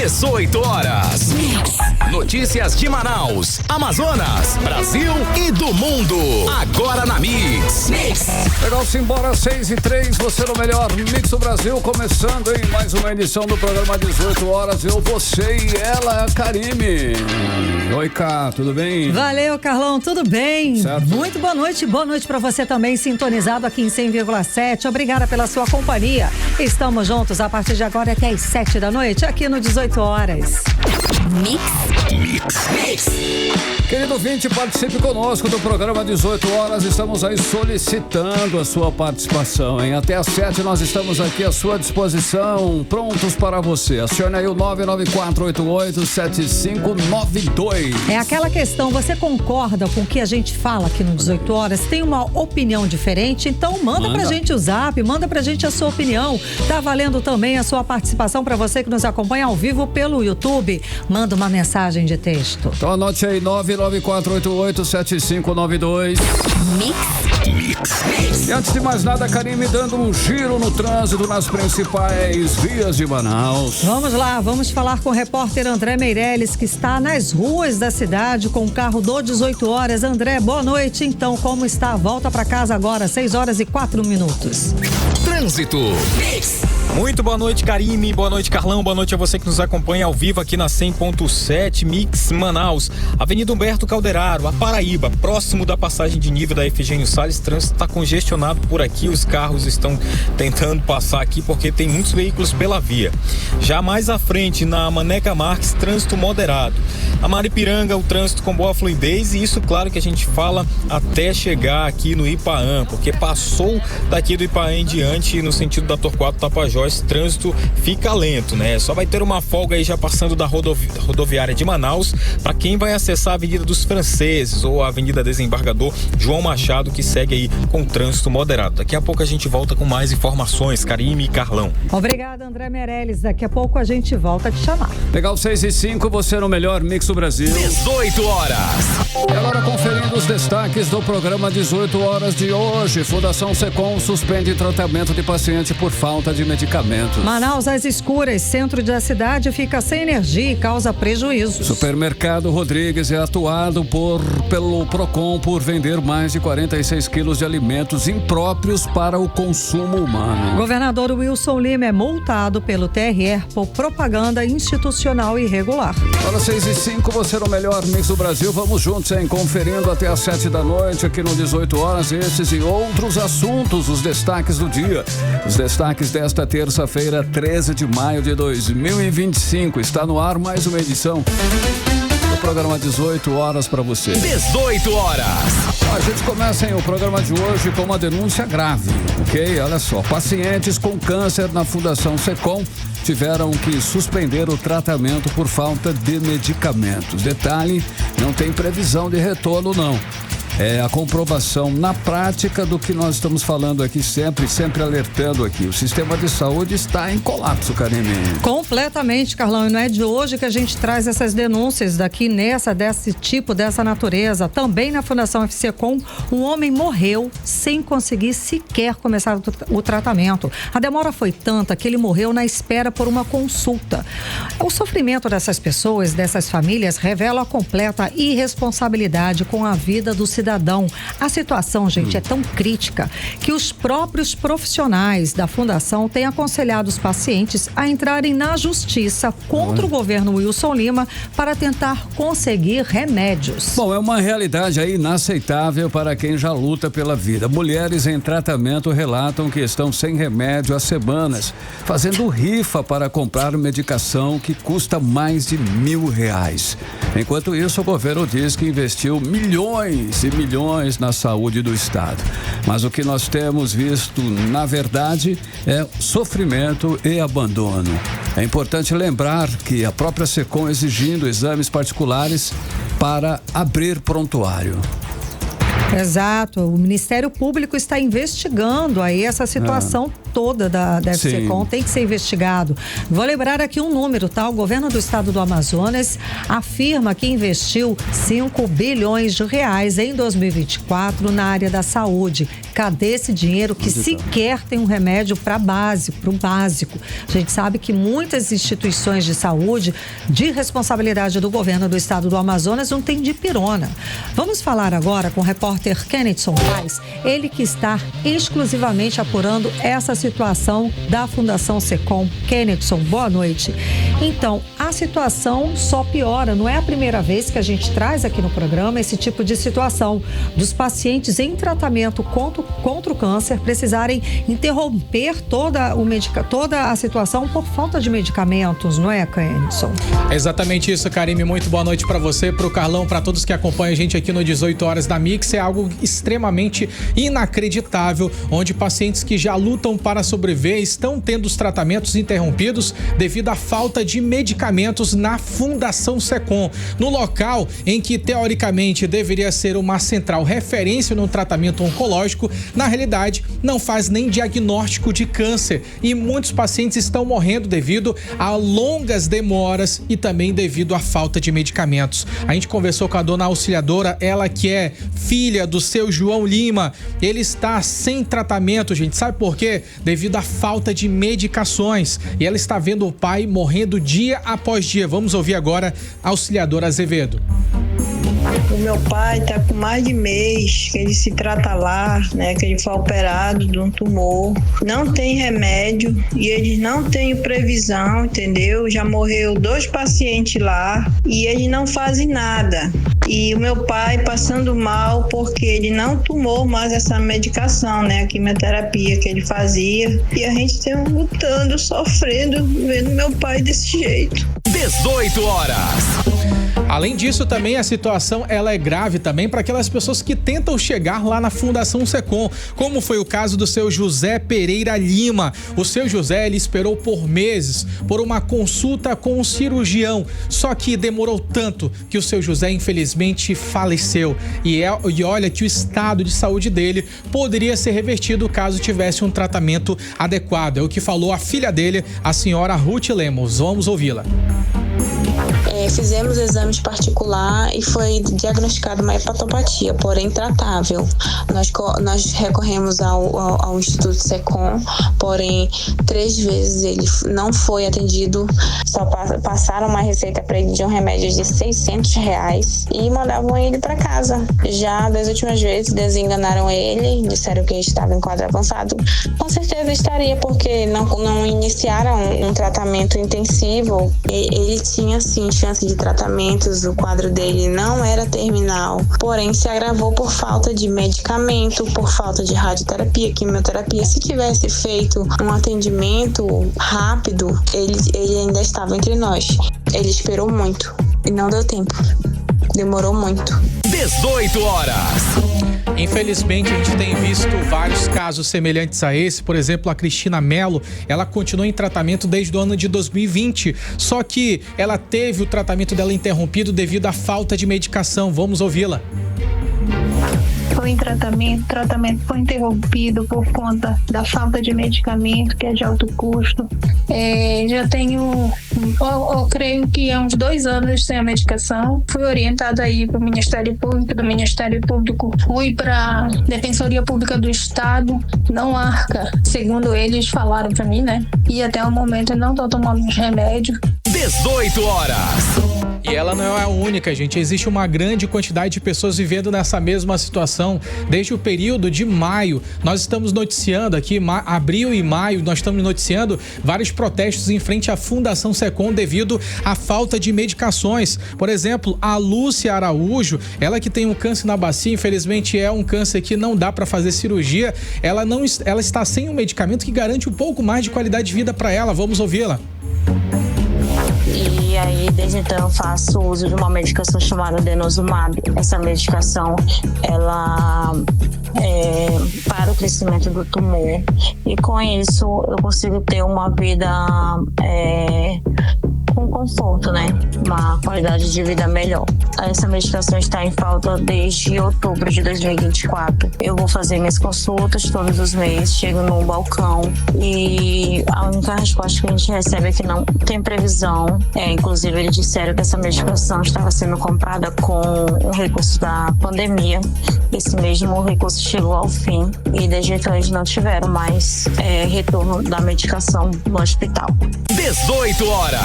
18 horas. Notícias de Manaus, Amazonas, Brasil e do mundo. Agora na Mix. Legal, simbora, 6:03, você no melhor Mix do Brasil, começando em mais uma edição do programa 18 horas. Eu, você e ela, Karime. Oi, Cá, tudo bem? Valeu, Carlão, tudo bem? Certo. Muito boa noite pra você também, sintonizado aqui em 100,7. Obrigada pela sua companhia. Estamos juntos a partir de agora até às 7 da noite, aqui no 18 horas. Mix. Querido ouvinte, participe conosco do programa 18 horas. Estamos aí solicitando a sua participação, hein? Até às 7 nós estamos aqui à sua disposição, prontos para você. Acione aí o 994887592. É aquela questão, você concorda com o que a gente fala aqui no 18 horas? Tem uma opinião diferente? Então manda pra gente o zap, manda pra gente a sua opinião. Tá valendo também a sua participação para você que nos acompanha ao vivo pelo YouTube. Manda uma mensagem de texto. Então anote aí, 994887592. Mix. E antes de mais nada, Karime, dando um giro no trânsito nas principais vias de Manaus. Vamos lá, vamos falar com o repórter André Meirelles, que está nas ruas da cidade com o carro do 18 horas. André, boa noite. Então, como está? Volta para casa agora, 6:04. Trânsito. Muito boa noite, Karime. Boa noite, Carlão. Boa noite a você que nos acompanha ao vivo aqui na 100.7 Mix Manaus. Avenida Humberto Calderaro, a Paraíba, próximo da passagem de nível da Efigênio Salles. Trânsito está congestionado por aqui. Os carros estão tentando passar aqui porque tem muitos veículos pela via. Já mais à frente, na Maneca Marques, trânsito moderado. A Maripiranga, o trânsito com boa fluidez, e isso, claro, que a gente fala até chegar aqui no Ipaã, porque passou daqui do Ipaã em diante, no sentido da Torquato Tapajós, trânsito fica lento, né? Só vai ter uma folga aí já passando da rodoviária de Manaus para quem vai acessar a Avenida dos Franceses ou a Avenida Desembargador João Machado, que segue aí com trânsito moderado. Daqui a pouco a gente volta com mais informações, Karime e Carlão. Obrigada, André Meirelles. Daqui a pouco a gente volta a te chamar. Legal, 6:05, você no melhor Mix do Brasil. 18 horas. E agora conferindo os destaques do programa 18 horas de hoje. Fundação Secom suspende tratamento de paciente por falta de medicamentos. Manaus às escuras, centro da cidade fica sem energia e causa prejuízos. Supermercado Rodrigues é atuado pelo Procon por vender mais de 46 quilos de alimentos impróprios para o consumo humano. Governador Wilson Lima é multado pelo TRE por propaganda institucional irregular. Agora 6:05, você no melhor Mix do Brasil. Vamos juntos, hein? Conferindo até às 7 da noite aqui no 18 horas. Esses e outros assuntos, os destaques do dia. Os destaques desta terça-feira, 13 de maio de 2025. Está no ar mais uma edição do programa 18 horas para você. 18 horas. A gente começa o programa de hoje com uma denúncia grave, ok? Olha só, pacientes com câncer na Fundação Secom tiveram que suspender o tratamento por falta de medicamentos. Detalhe, não tem previsão de retorno, não. É a comprovação na prática do que nós estamos falando aqui sempre alertando aqui. O sistema de saúde está em colapso, Karime. Completamente, Carlão. E não é de hoje que a gente traz essas denúncias daqui desse tipo, dessa natureza. Também na Fundação Secom, um homem morreu sem conseguir sequer começar o tratamento. A demora foi tanta que ele morreu na espera por uma consulta. O sofrimento dessas pessoas, dessas famílias, revela a completa irresponsabilidade com a vida do cidadão. A situação, gente, é tão crítica que os próprios profissionais da Fundação têm aconselhado os pacientes a entrarem na justiça contra o governo Wilson Lima para tentar conseguir remédios. Bom, é uma realidade aí inaceitável para quem já luta pela vida. Mulheres em tratamento relatam que estão sem remédio há semanas, fazendo rifa para comprar medicação que custa mais de R$1.000. Enquanto isso, o governo diz que investiu milhões e milhões na saúde do estado. Mas o que nós temos visto, na verdade, é sofrimento e abandono. É importante lembrar que a própria Secom exigindo exames particulares para abrir prontuário. Exato, o Ministério Público está investigando aí essa situação toda da FCCOM, tem que ser investigado. Vou lembrar aqui um número, tá? O governo do estado do Amazonas afirma que investiu 5 bilhões de reais em 2024 na área da saúde. Cadê esse dinheiro que sequer tem um remédio para o básico? A gente sabe que muitas instituições de saúde, de responsabilidade do governo do estado do Amazonas, não tem dipirona. Vamos falar agora com o repórter Kennedson Paz, ele que está exclusivamente apurando essa situação da Fundação SECOM. Kennedson, boa noite. Então, a situação só piora, não é a primeira vez que a gente traz aqui no programa esse tipo de situação, dos pacientes em tratamento contra o câncer precisarem interromper toda a situação por falta de medicamentos, não é, Kennedson? É exatamente isso, Karime. Muito boa noite para você, para o Carlão, para todos que acompanham a gente aqui no 18 Horas da Mix. É algo extremamente inacreditável, onde pacientes que já lutam para sobreviver estão tendo os tratamentos interrompidos devido à falta de medicamentos na Fundação SECOM, no local em que teoricamente deveria ser uma central referência no tratamento oncológico. Na realidade, não faz nem diagnóstico de câncer e muitos pacientes estão morrendo devido a longas demoras e também devido à falta de medicamentos. A gente conversou com a dona auxiliadora, ela que é filha do seu João Lima. Ele está sem tratamento, gente. Sabe por quê? Devido à falta de medicações. E ela está vendo o pai morrendo dia após dia. Vamos ouvir agora a auxiliadora Azevedo. O meu pai tá com mais de mês que ele se trata lá, né? Que ele foi operado de um tumor. Não tem remédio e eles não têm previsão, entendeu? Já morreu 2 pacientes lá e eles não fazem nada. E o meu pai passando mal porque ele não tomou mais essa medicação, né? A quimioterapia que ele fazia. E a gente tá lutando, sofrendo, vendo meu pai desse jeito. 18 horas. Além disso, também a situação ela é grave também para aquelas pessoas que tentam chegar lá na Fundação SECOM, como foi o caso do seu José Pereira Lima. O seu José, ele esperou por meses por uma consulta com um cirurgião, só que demorou tanto que o seu José infelizmente faleceu. E olha que o estado de saúde dele poderia ser revertido caso tivesse um tratamento adequado. É o que falou a filha dele, a senhora Ruth Lemos. Vamos ouvi-la. Fizemos exames particular e foi diagnosticada uma hepatopatia, porém tratável. Nós recorremos ao Instituto SECOM, porém 3 vezes ele não foi atendido. Só passaram uma receita para ele de um remédio de R$600 e mandavam ele para casa. Já das últimas vezes desenganaram ele, disseram que ele estava em quadro avançado. Com certeza estaria, porque não iniciaram um tratamento intensivo. Ele tinha sim chance de tratamentos, o quadro dele não era terminal, porém se agravou por falta de medicamento, por falta de radioterapia, quimioterapia. Se tivesse feito um atendimento rápido, ele ainda estava entre nós. Ele esperou muito e não deu tempo. Demorou muito. 18 horas. Infelizmente, a gente tem visto vários casos semelhantes a esse. Por exemplo, a Cristina Mello, ela continua em tratamento desde o ano de 2020. Só que ela teve o tratamento dela interrompido devido à falta de medicação. Vamos ouvi-la. Foi em tratamento foi interrompido por conta da falta de medicamento, que é de alto custo. Já tenho, eu creio que há uns 2 anos sem a medicação. Fui orientada aí para o Ministério Público, do Ministério Público fui para a Defensoria Pública do Estado, não arca, segundo eles falaram para mim, né? E até o momento eu não estou tomando remédio. 18 horas. E ela não é a única, gente. Existe uma grande quantidade de pessoas vivendo nessa mesma situação. Desde o período de maio, nós estamos noticiando aqui, abril e maio, nós estamos noticiando vários protestos em frente à Fundação SECOM devido à falta de medicações. Por exemplo, a Lúcia Araújo, ela que tem um câncer na bacia, infelizmente é um câncer que não dá para fazer cirurgia. Ela está sem um medicamento que garante um pouco mais de qualidade de vida para ela. Vamos ouvi-la. E aí, desde então, eu faço uso de uma medicação chamada denosumab. Essa medicação, ela para o crescimento do tumor. E com isso, eu consigo ter uma vida com conforto, né? uma qualidade de vida melhor. Essa medicação está em falta desde outubro de 2024. Eu vou fazer minhas consultas todos os meses, chego no balcão e a única resposta que a gente recebe é que não tem previsão. Inclusive, eles disseram que essa medicação estava sendo comprada com o recurso da pandemia. Esse mesmo recurso chegou ao fim e desde então eles não tiveram mais retorno da medicação no hospital. 18 horas.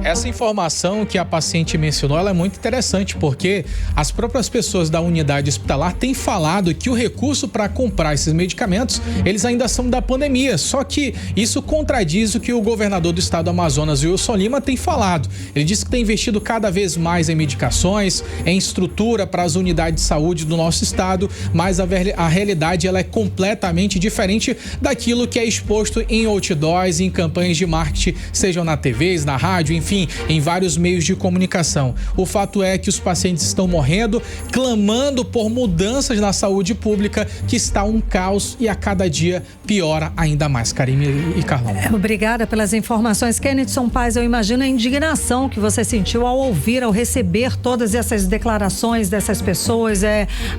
Essa informação que a paciente mencionou, ela é muito interessante, porque as próprias pessoas da unidade hospitalar têm falado que o recurso para comprar esses medicamentos, eles ainda são da pandemia, só que isso contradiz o que o governador do estado do Amazonas, Wilson Lima, tem falado. Ele disse que tem investido cada vez mais em medicações, em estrutura para as unidades de saúde do nosso estado, mas a realidade ela é completamente diferente daquilo que é exposto em outdoors, em campanhas de marketing, sejam na TV, na rádio, enfim, em vários meios de comunicação. O fato é que os pacientes estão morrendo, clamando por mudanças na saúde pública, que está um caos e a cada dia piora ainda mais. Karime e Carlão. Obrigada pelas informações. Kennedson Paz, eu imagino a indignação que você sentiu ao ouvir, ao receber todas essas declarações dessas pessoas.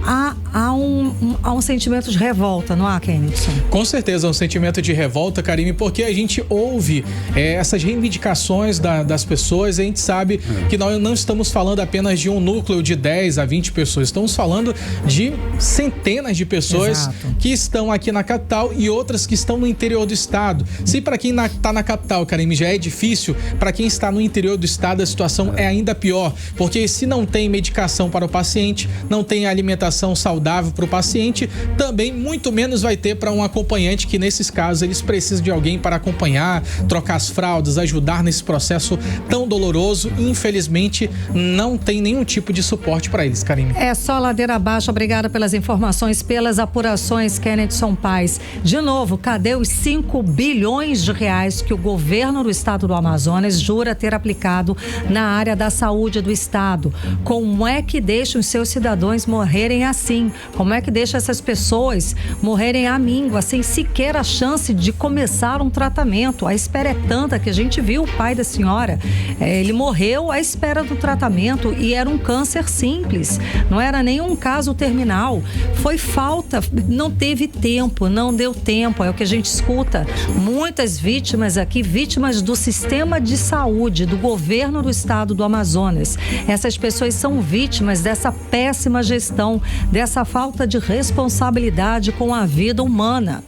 Há um sentimento de revolta, não há, Kennedson? Com certeza, um sentimento de revolta, Karime, porque a gente ouve essas reivindicações das pessoas, e a gente sabe que nós não estamos falando apenas de um núcleo de 10 a 20 pessoas, estamos falando de centenas de pessoas. Exato. Que estão aqui na capital e outras que estão no interior do estado. Se para quem está na capital, Karime, já é difícil, para quem está no interior do estado a situação é ainda pior, porque se não tem medicação para o paciente, não tem alimentação saudável para o paciente, também muito menos vai ter para um acompanhante, que nesses casos eles precisam de alguém para acompanhar, trocar as fraldas, ajudar nesse processo tão doloroso, e infelizmente não tem nenhum tipo de suporte para eles, Karime. É só ladeira abaixo. Obrigada pelas informações, pelas apurações, Kennedson Paz. De novo, cadê os 5 bilhões de reais que o governo do estado do Amazonas jura ter aplicado na área da saúde do estado? Como é que deixa os seus cidadãos morrerem assim? Como é que deixa essas pessoas morrerem à míngua, sem sequer a chance de começar um tratamento? A espera é tanta que a gente viu o pai da senhora, ele morreu à espera do tratamento e era um câncer simples, não era nenhum caso terminal. Foi falta, não teve tempo, não deu tempo, é o que a gente escuta. Muitas vítimas aqui, vítimas do sistema de saúde, do governo do estado do Amazonas. Essas pessoas são vítimas dessa péssima gestão, dessa falta de responsabilidade com a vida humana.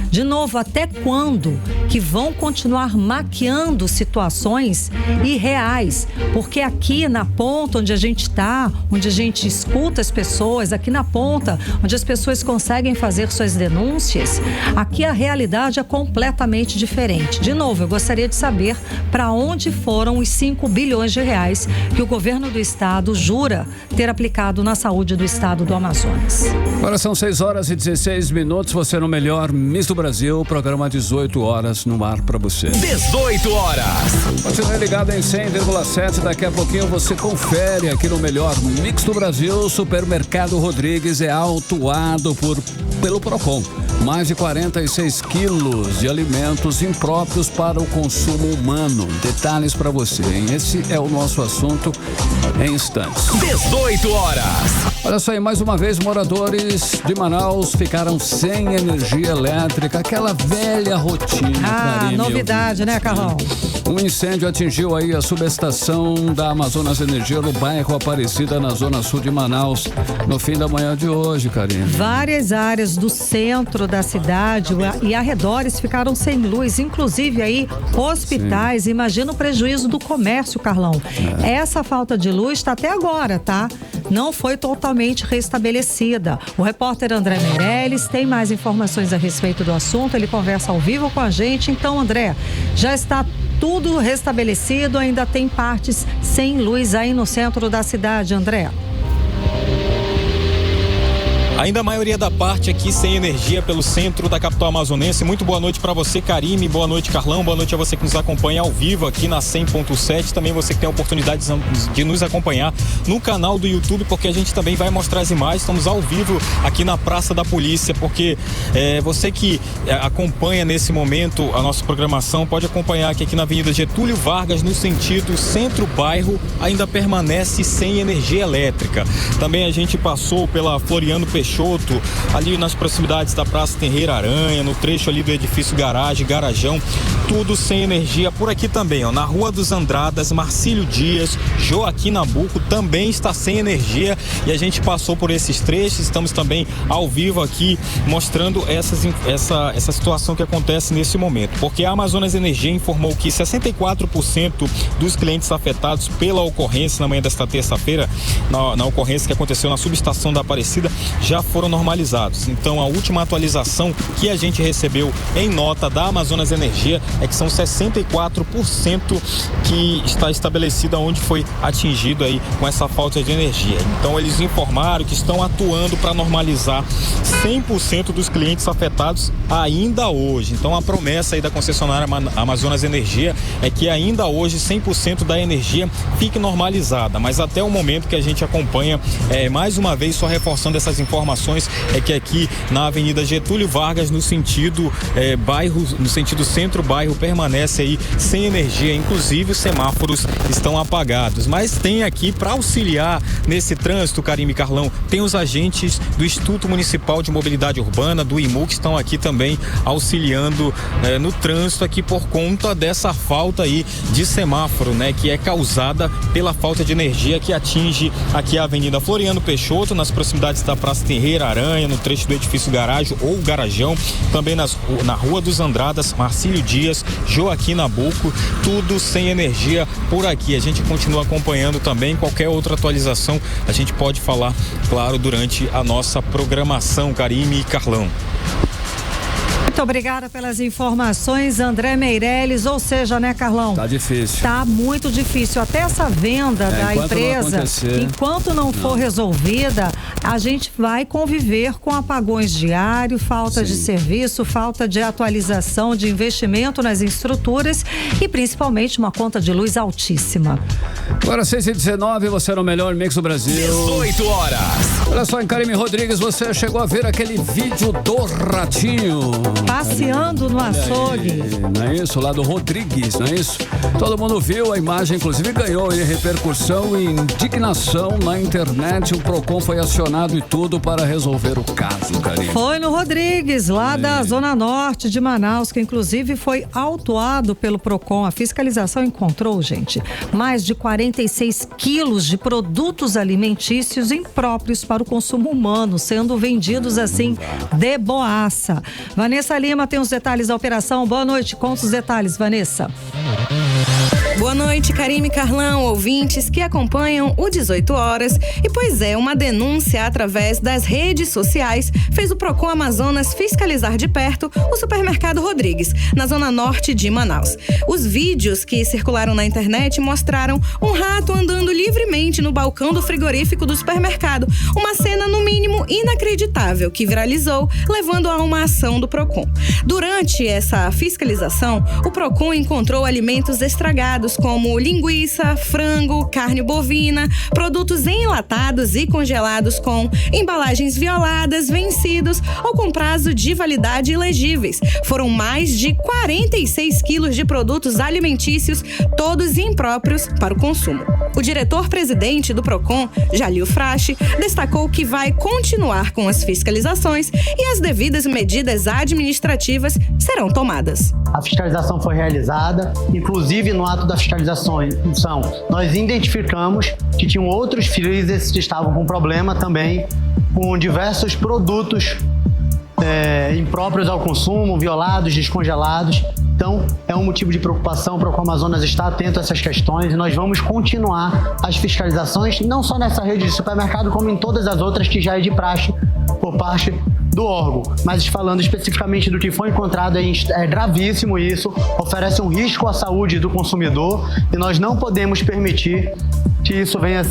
De novo, até quando que vão continuar maquiando situações irreais? Porque aqui na ponta onde a gente está, onde a gente escuta as pessoas, aqui na ponta onde as pessoas conseguem fazer suas denúncias, aqui a realidade é completamente diferente. De novo, eu gostaria de saber para onde foram os 5 bilhões de reais que o governo do estado jura ter aplicado na saúde do estado do Amazonas. Agora são 6 horas e 16 minutos, você no melhor Miss do Brasil, programa 18 horas no ar para você. 18 horas. Continue ligado em 100,7, daqui a pouquinho você confere aqui no melhor Mix do Brasil. Supermercado Rodrigues é autuado pelo Procon. Mais de 46 quilos de alimentos impróprios para o consumo humano. Detalhes para você, hein? Esse é o nosso assunto em instantes. 18 horas. Olha só aí, mais uma vez, moradores de Manaus ficaram sem energia elétrica, aquela velha rotina. Karime, novidade, né, Carlão? Um incêndio atingiu aí a subestação da Amazonas Energia no bairro Aparecida, na zona sul de Manaus, no fim da manhã de hoje, Karime. Várias áreas do centro da cidade e arredores ficaram sem luz, inclusive aí hospitais. Sim. Imagina o prejuízo do comércio, Carlão. Essa falta de luz está até agora, tá? Não foi totalmente restabelecida. O repórter André Meirelles tem mais informações a respeito do assunto, ele conversa ao vivo com a gente. Então, André, já está tudo restabelecido, ainda tem partes sem luz aí no centro da cidade, André? Ainda a maioria da parte aqui sem energia pelo centro da capital amazonense. Muito boa noite para você, Karime. Boa noite, Carlão. Boa noite a você que nos acompanha ao vivo aqui na 100.7. Também você que tem a oportunidade de nos acompanhar no canal do YouTube, porque a gente também vai mostrar as imagens. Estamos ao vivo aqui na Praça da Polícia, porque você que acompanha nesse momento a nossa programação pode acompanhar que aqui na Avenida Getúlio Vargas, no sentido centro-bairro, ainda permanece sem energia elétrica. Também a gente passou pela Floriano Peixoto, ali nas proximidades da Praça Tenreira Aranha, no trecho ali do edifício Garajão, tudo sem energia. Por aqui também, na Rua dos Andradas, Marcílio Dias, Joaquim Nabuco também está sem energia, e a gente passou por esses trechos. Estamos também ao vivo aqui mostrando essa situação que acontece nesse momento, porque a Amazonas Energia informou que 64% dos clientes afetados pela ocorrência na manhã desta terça-feira, na ocorrência que aconteceu na subestação da Aparecida, já foram normalizados. Então, a última atualização que a gente recebeu em nota da Amazonas Energia é que são 64% que está estabelecida onde foi atingido aí com essa falta de energia. Então, eles informaram que estão atuando para normalizar 100% dos clientes afetados ainda hoje. Então, a promessa aí da concessionária Amazonas Energia é que ainda hoje 100% da energia fique normalizada, mas até o momento que a gente acompanha, mais uma vez só reforçando essas informações, é que aqui na Avenida Getúlio Vargas, no sentido no sentido centro-bairro, permanece aí sem energia, inclusive os semáforos estão apagados. Mas tem aqui para auxiliar nesse trânsito, Karime, Carlão, tem os agentes do Instituto Municipal de Mobilidade Urbana, do IMU, que estão aqui também auxiliando no trânsito aqui por conta dessa falta aí de semáforo, que é causada pela falta de energia que atinge aqui a Avenida Floriano Peixoto, nas proximidades da Praça Tenreira Aranha, no trecho do edifício Garajão, também na Rua dos Andradas, Marcílio Dias, Joaquim Nabuco, tudo sem energia por aqui. A gente continua acompanhando também. Qualquer outra atualização a gente pode falar, claro, durante a nossa programação, Karime e Carlão. Muito obrigada pelas informações, André Meirelles. Ou seja, Carlão? Tá difícil. Tá muito difícil. Até essa venda da empresa, enquanto não for resolvida, a gente vai conviver com apagões diários, falta de serviço, falta de atualização, de investimento nas estruturas e principalmente uma conta de luz altíssima. Agora 6h19, você no melhor mix do Brasil. 18 horas. Olha só, em Karime Rodrigues, você chegou a ver aquele vídeo do ratinho passeando no açougue. Não é isso? Lá do Rodrigues, não é isso? Todo mundo viu a imagem, inclusive ganhou repercussão e indignação na internet. O Procon foi acionado e tudo para resolver o caso, Karime. Foi no Rodrigues, lá da Zona Norte de Manaus, que inclusive foi autuado pelo Procon. A fiscalização encontrou, gente, mais de 46 quilos de produtos alimentícios impróprios para o consumo humano, sendo vendidos assim de boaça. Vanessa Lima tem os detalhes da operação. Boa noite, conta os detalhes, Vanessa. Boa noite, Karime, Carlão, ouvintes que acompanham o 18 horas. E pois é, uma denúncia através das redes sociais fez o Procon Amazonas fiscalizar de perto o supermercado Rodrigues, na zona norte de Manaus. Os vídeos que circularam na internet mostraram um rato andando livremente no balcão do frigorífico do supermercado. Uma cena, no mínimo, inacreditável, que viralizou, levando a uma ação do Procon. Durante essa fiscalização, o Procon encontrou alimentos estragados, como linguiça, frango, carne bovina, produtos enlatados e congelados com embalagens violadas, vencidos ou com prazo de validade ilegíveis. Foram mais de 46 quilos de produtos alimentícios, todos impróprios para o consumo. O diretor-presidente do Procon, Jalil Frache, destacou que vai continuar com as fiscalizações e as devidas medidas administrativas serão tomadas. A fiscalização foi realizada, inclusive no ato da fiscalização, nós identificamos que tinham outros freezers que estavam com problema também, com diversos produtos impróprios ao consumo, violados, descongelados. Então, é um motivo de preocupação para o Amazonas estar atento a essas questões e nós vamos continuar as fiscalizações, não só nessa rede de supermercado, como em todas as outras que já é de praxe por parte do órgão. Mas falando especificamente do que foi encontrado, é gravíssimo isso, oferece um risco à saúde do consumidor e nós não podemos permitir que isso venha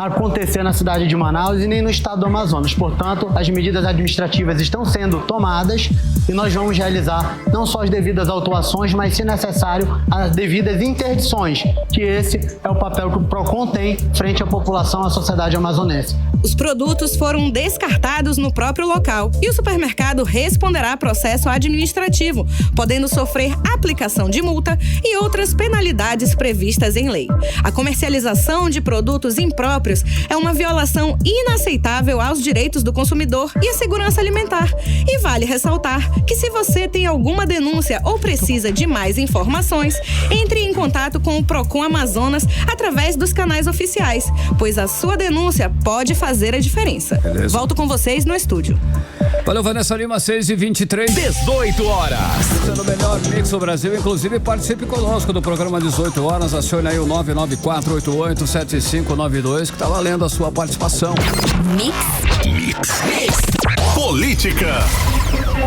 acontecer na cidade de Manaus e nem no estado do Amazonas. Portanto, as medidas administrativas estão sendo tomadas e nós vamos realizar não só as devidas autuações, mas, se necessário, as devidas interdições, que esse é o papel que o PROCON tem frente à população, à sociedade amazonense. Os produtos foram descartados no próprio local e o supermercado responderá a processo administrativo, podendo sofrer aplicação de multa e outras penalidades previstas em lei. A comercialização de produtos impróprios é uma violação inaceitável aos direitos do consumidor e à segurança alimentar. E vale ressaltar que, se você tem alguma denúncia ou precisa de mais informações, entre em contato com o PROCON Amazonas através dos canais oficiais, pois a sua denúncia pode fazer a diferença. Beleza. Volto com vocês no estúdio. Valeu, Vanessa Lima, 6h23. 18 horas. Sendo o melhor mix do Brasil, inclusive participe conosco do programa 18 horas. Acione aí o 994887592, que tá valendo a sua participação. Mix. Política.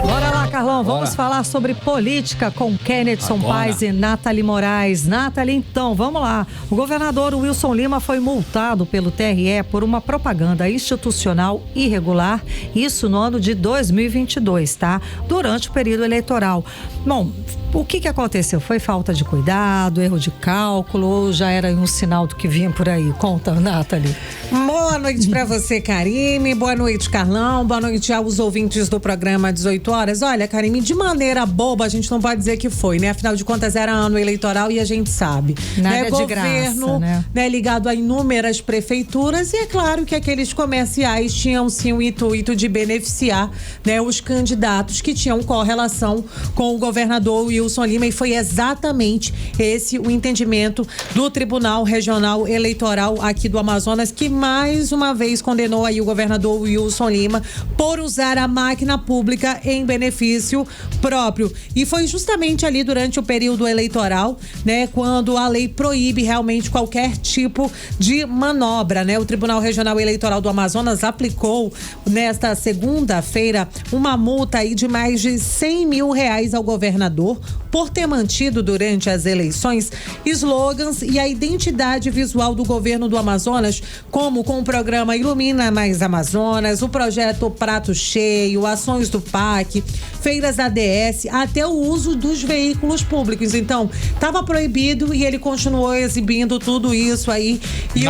Bora lá, Carlão, vamos falar sobre política com Kennedson Paes e Nathalie Moraes. Nathalie, então, vamos lá. O governador Wilson Lima foi multado pelo TRE por uma propaganda institucional irregular, isso no ano de 2022, tá? Durante o período eleitoral. Bom, o que aconteceu? Foi falta de cuidado, erro de cálculo ou já era um sinal do que vinha por aí? Conta, Nathalie. Boa noite pra você, Karime. Boa noite, Carlão. Boa noite aos ouvintes do programa 18 horas. Olha, Karime, de maneira boba, a gente não pode dizer que foi, né? Afinal de contas, era ano eleitoral e a gente sabe. Nada né? de Governo, graça, né? Ligado a inúmeras prefeituras, e é claro que aqueles comerciais tinham sim o intuito de beneficiar, né, os candidatos que tinham correlação com o governador Wilson Lima, e foi exatamente esse o entendimento do Tribunal Regional Eleitoral aqui do Amazonas, que mais uma vez condenou aí o governador Wilson Lima por usar a máquina pública em benefício próprio. E foi justamente ali durante o período eleitoral, né, quando a lei proíbe realmente qualquer tipo de manobra, né? O Tribunal Regional Eleitoral do Amazonas aplicou nesta segunda-feira uma multa aí de mais de R$100 mil ao governador por ter mantido durante as eleições slogans e a identidade visual do governo do Amazonas, como com o programa Ilumina Mais Amazonas, o projeto Prato Cheio, ações do PAC, feiras ADS, até o uso dos veículos públicos. Então, estava proibido e ele continuou exibindo tudo isso aí. E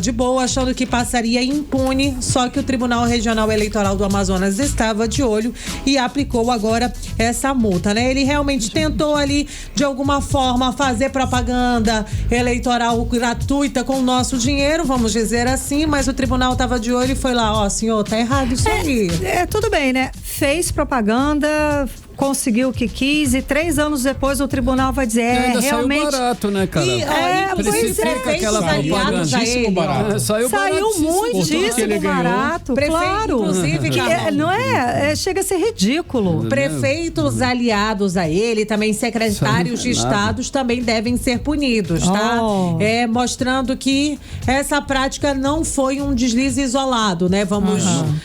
de boa, achando que passaria impune, só que o Tribunal Regional Eleitoral do Amazonas estava de olho e aplicou agora essa multa, né? Ele realmente tentou ali, de alguma forma, fazer propaganda eleitoral gratuita com o nosso dinheiro, vamos dizer assim, mas o tribunal estava de olho e foi lá, senhor, tá errado isso aí. Tudo bem, né? Fez propaganda, conseguiu o que quis e 3 anos depois o tribunal vai dizer, ainda realmente... saiu barato, né, cara? Aquela propagandíssimo barato. Saiu muitíssimo barato, claro. Inclusive, não é? Chega a ser ridículo. Prefeitos aliados a ele, também secretários de estados também devem ser punidos, tá? Mostrando que essa prática não foi um deslize isolado, né?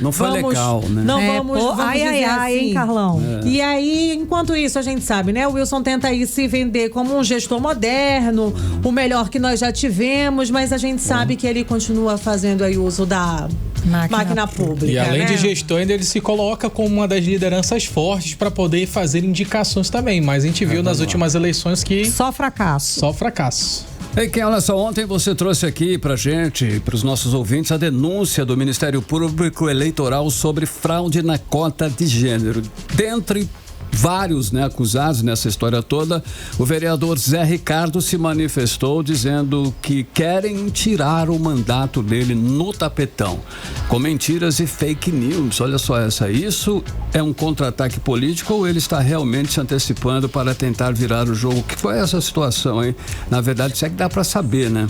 Não foi legal, né? Vamos dizer assim. Hein, Carlão? E aí, enquanto isso, a gente sabe, né? O Wilson tenta aí se vender como um gestor moderno, o melhor que nós já tivemos, mas a gente sabe que ele continua fazendo aí uso da máquina pública. E além né? de gestor, ainda ele se coloca como uma das lideranças fortes para poder fazer indicações também. Mas a gente viu nas últimas eleições que... Só fracasso. Ei, Ken, olha só, ontem você trouxe aqui pra gente, pros nossos ouvintes, a denúncia do Ministério Público Eleitoral sobre fraude na cota de gênero. Dentre vários, né, acusados nessa história toda, o vereador Zé Ricardo se manifestou dizendo que querem tirar o mandato dele no tapetão, com mentiras e fake news. Olha só essa, isso é um contra-ataque político ou ele está realmente se antecipando para tentar virar o jogo? Que foi essa situação, hein? Na verdade, isso é que dá para saber, né?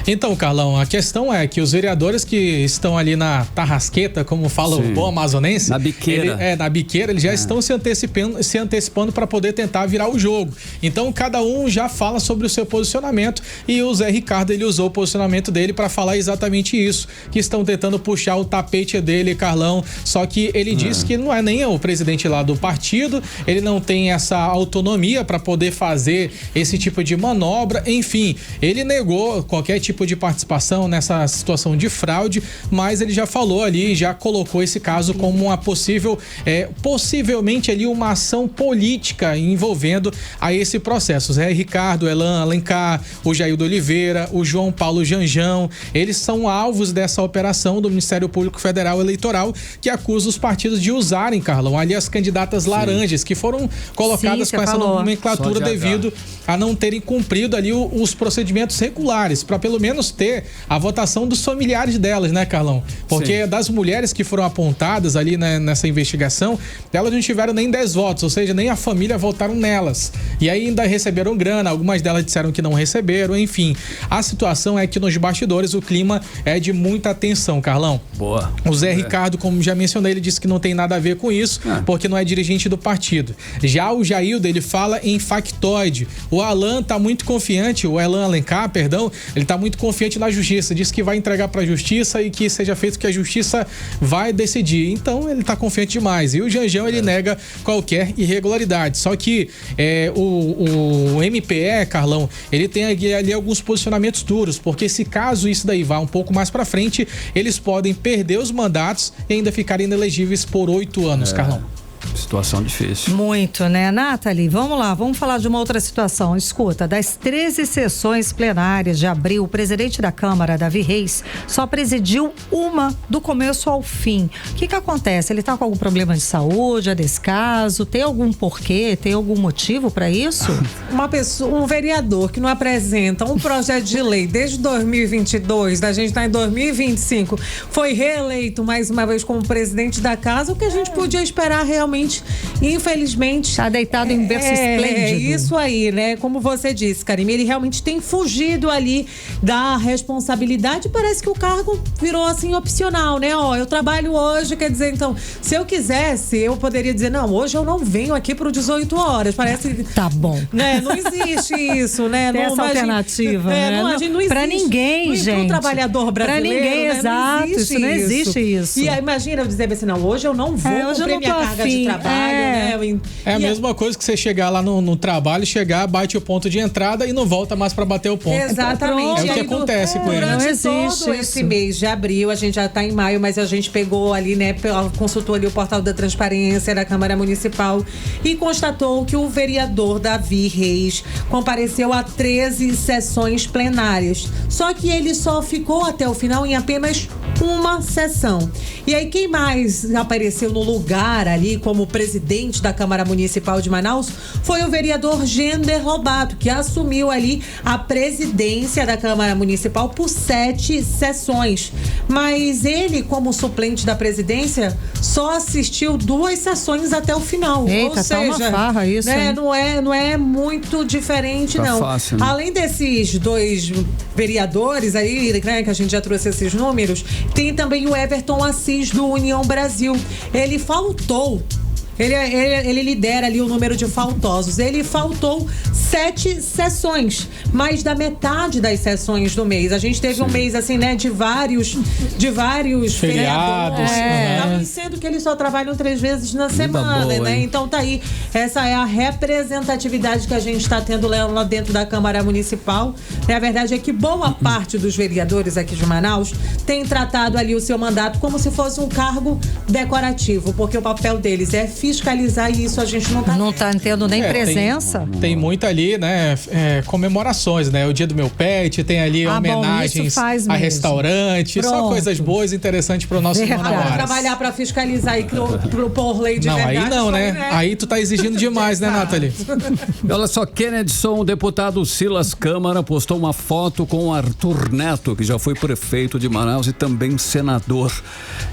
Então, Carlão, a questão é que os vereadores que estão ali na tarrasqueta, como fala o bom amazonense, na biqueira, na biqueira, eles já estão se antecipando se antecipando para poder tentar virar o jogo. Então cada um já fala sobre o seu posicionamento e o Zé Ricardo ele usou o posicionamento dele para falar exatamente isso, que estão tentando puxar o tapete dele, Carlão, só que ele disse que não é nem o presidente lá do partido, ele não tem essa autonomia para poder fazer esse tipo de manobra, enfim, ele negou qualquer tipo de participação nessa situação de fraude, mas ele já falou ali, já colocou esse caso como uma possivelmente ali uma ação política envolvendo a esse processo. Zé Ricardo, Elan Alencar, o Jaildo Oliveira, o João Paulo Janjão, eles são alvos dessa operação do Ministério Público Federal Eleitoral, que acusa os partidos de usarem, Carlão, ali as candidatas laranjas, que foram colocadas com essa nomenclatura devido a não terem cumprido ali os procedimentos regulares, para pelo menos ter a votação dos familiares delas, né, Carlão? Porque das mulheres que foram apontadas ali, né, nessa investigação, elas não tiveram nem 10 votos, ou seja, nem a família votaram nelas. E aí ainda receberam grana, algumas delas disseram que não receberam, enfim. A situação é que nos bastidores o clima é de muita tensão, Carlão. Boa. O Zé Ricardo, como já mencionei, ele disse que não tem nada a ver com isso, porque não é dirigente do partido. Já o Jaildo, ele fala em factoide. O Elan tá muito confiante, o Elan Alencar, perdão, ele tá muito confiante na justiça, diz que vai entregar pra justiça e que seja feito o que a justiça vai decidir. Então ele tá confiante demais. E o Janjão, ele nega qualquer irregularidade. Só que o MPE, Carlão, ele tem ali alguns posicionamentos duros, porque se caso isso daí vá um pouco mais pra frente, eles podem perder os mandatos e ainda ficarem inelegíveis por 8 anos, Carlão. Situação difícil. Muito, né, Nathalie? Vamos lá, vamos falar de uma outra situação. Escuta, das 13 sessões plenárias de abril, o presidente da Câmara, Davi Reis, só presidiu uma do começo ao fim. O que acontece? Ele está com algum problema de saúde, é desse caso? Tem algum porquê? Tem algum motivo para isso? Um vereador que não apresenta um projeto de lei desde 2022, da gente tá em 2025, foi reeleito mais uma vez como presidente da casa, o que a gente podia esperar realmente, infelizmente. Está deitado em berço esplêndido. É isso aí, né? Como você disse, Karime, ele realmente tem fugido ali da responsabilidade. Parece que o cargo virou assim opcional, né? Ó, eu trabalho hoje, quer dizer, então, se eu quisesse, eu poderia dizer, não, hoje eu não venho aqui pro 18 horas. Parece que. Tá bom. Né? Não existe isso, né? Tem essa alternativa, né? Não existe. Pra ninguém, gente. Pro trabalhador brasileiro. Pra ninguém, né? Exato. Isso não existe isso. E aí, imagina eu dizer assim, não, hoje eu não vou cumprir minha carga de trabalho, né? É a mesma coisa que você chegar lá no trabalho, bate o ponto de entrada e não volta mais para bater o ponto. Exatamente. É o que acontece com ele. Durante todo esse mês de abril, a gente já está em maio, mas a gente pegou ali, né, consultou ali o portal da transparência da Câmara Municipal e constatou que o vereador Davi Reis compareceu a 13 sessões plenárias. Só que ele só ficou até o final em apenas uma sessão. E aí, quem mais apareceu no lugar ali como presidente da Câmara Municipal de Manaus foi o vereador Gender Lobato, que assumiu ali a presidência da Câmara Municipal por 7 sessões. Mas ele, como suplente da presidência, só assistiu 2 sessões até o final. Eita, ou seja, tá uma farra isso, né, não é muito diferente, tá não. Fácil, né? Além desses 2 vereadores aí, né, que a gente já trouxe esses números, tem também o Everton Assis do União Brasil. Ele faltou. Ele lidera ali o número de faltosos. Ele faltou 7 sessões, mais da metade das sessões do mês. A gente teve um mês assim, né, de vários feriados. Sendo que eles só trabalham 3 vezes na semana, boa, né? hein? Então tá aí, essa é a representatividade que a gente está tendo lá dentro da Câmara Municipal. A verdade é que boa parte dos vereadores aqui de Manaus tem tratado ali o seu mandato como se fosse um cargo decorativo, porque o papel deles é fiscalizar e isso a gente não tá tendo nem presença. Tem muita ali, né, comemorações, né? O dia do meu pet, tem ali homenagens a restaurante, só coisas boas e interessantes para o nosso manauara. Trabalhar para fiscalizar e propor lei de verdade. Aí não, né? Aí tu tá exigindo demais, né, Nathalie? Olha só, Kennedson, o deputado Silas Câmara postou uma foto com o Arthur Neto, que já foi prefeito de Manaus e também senador.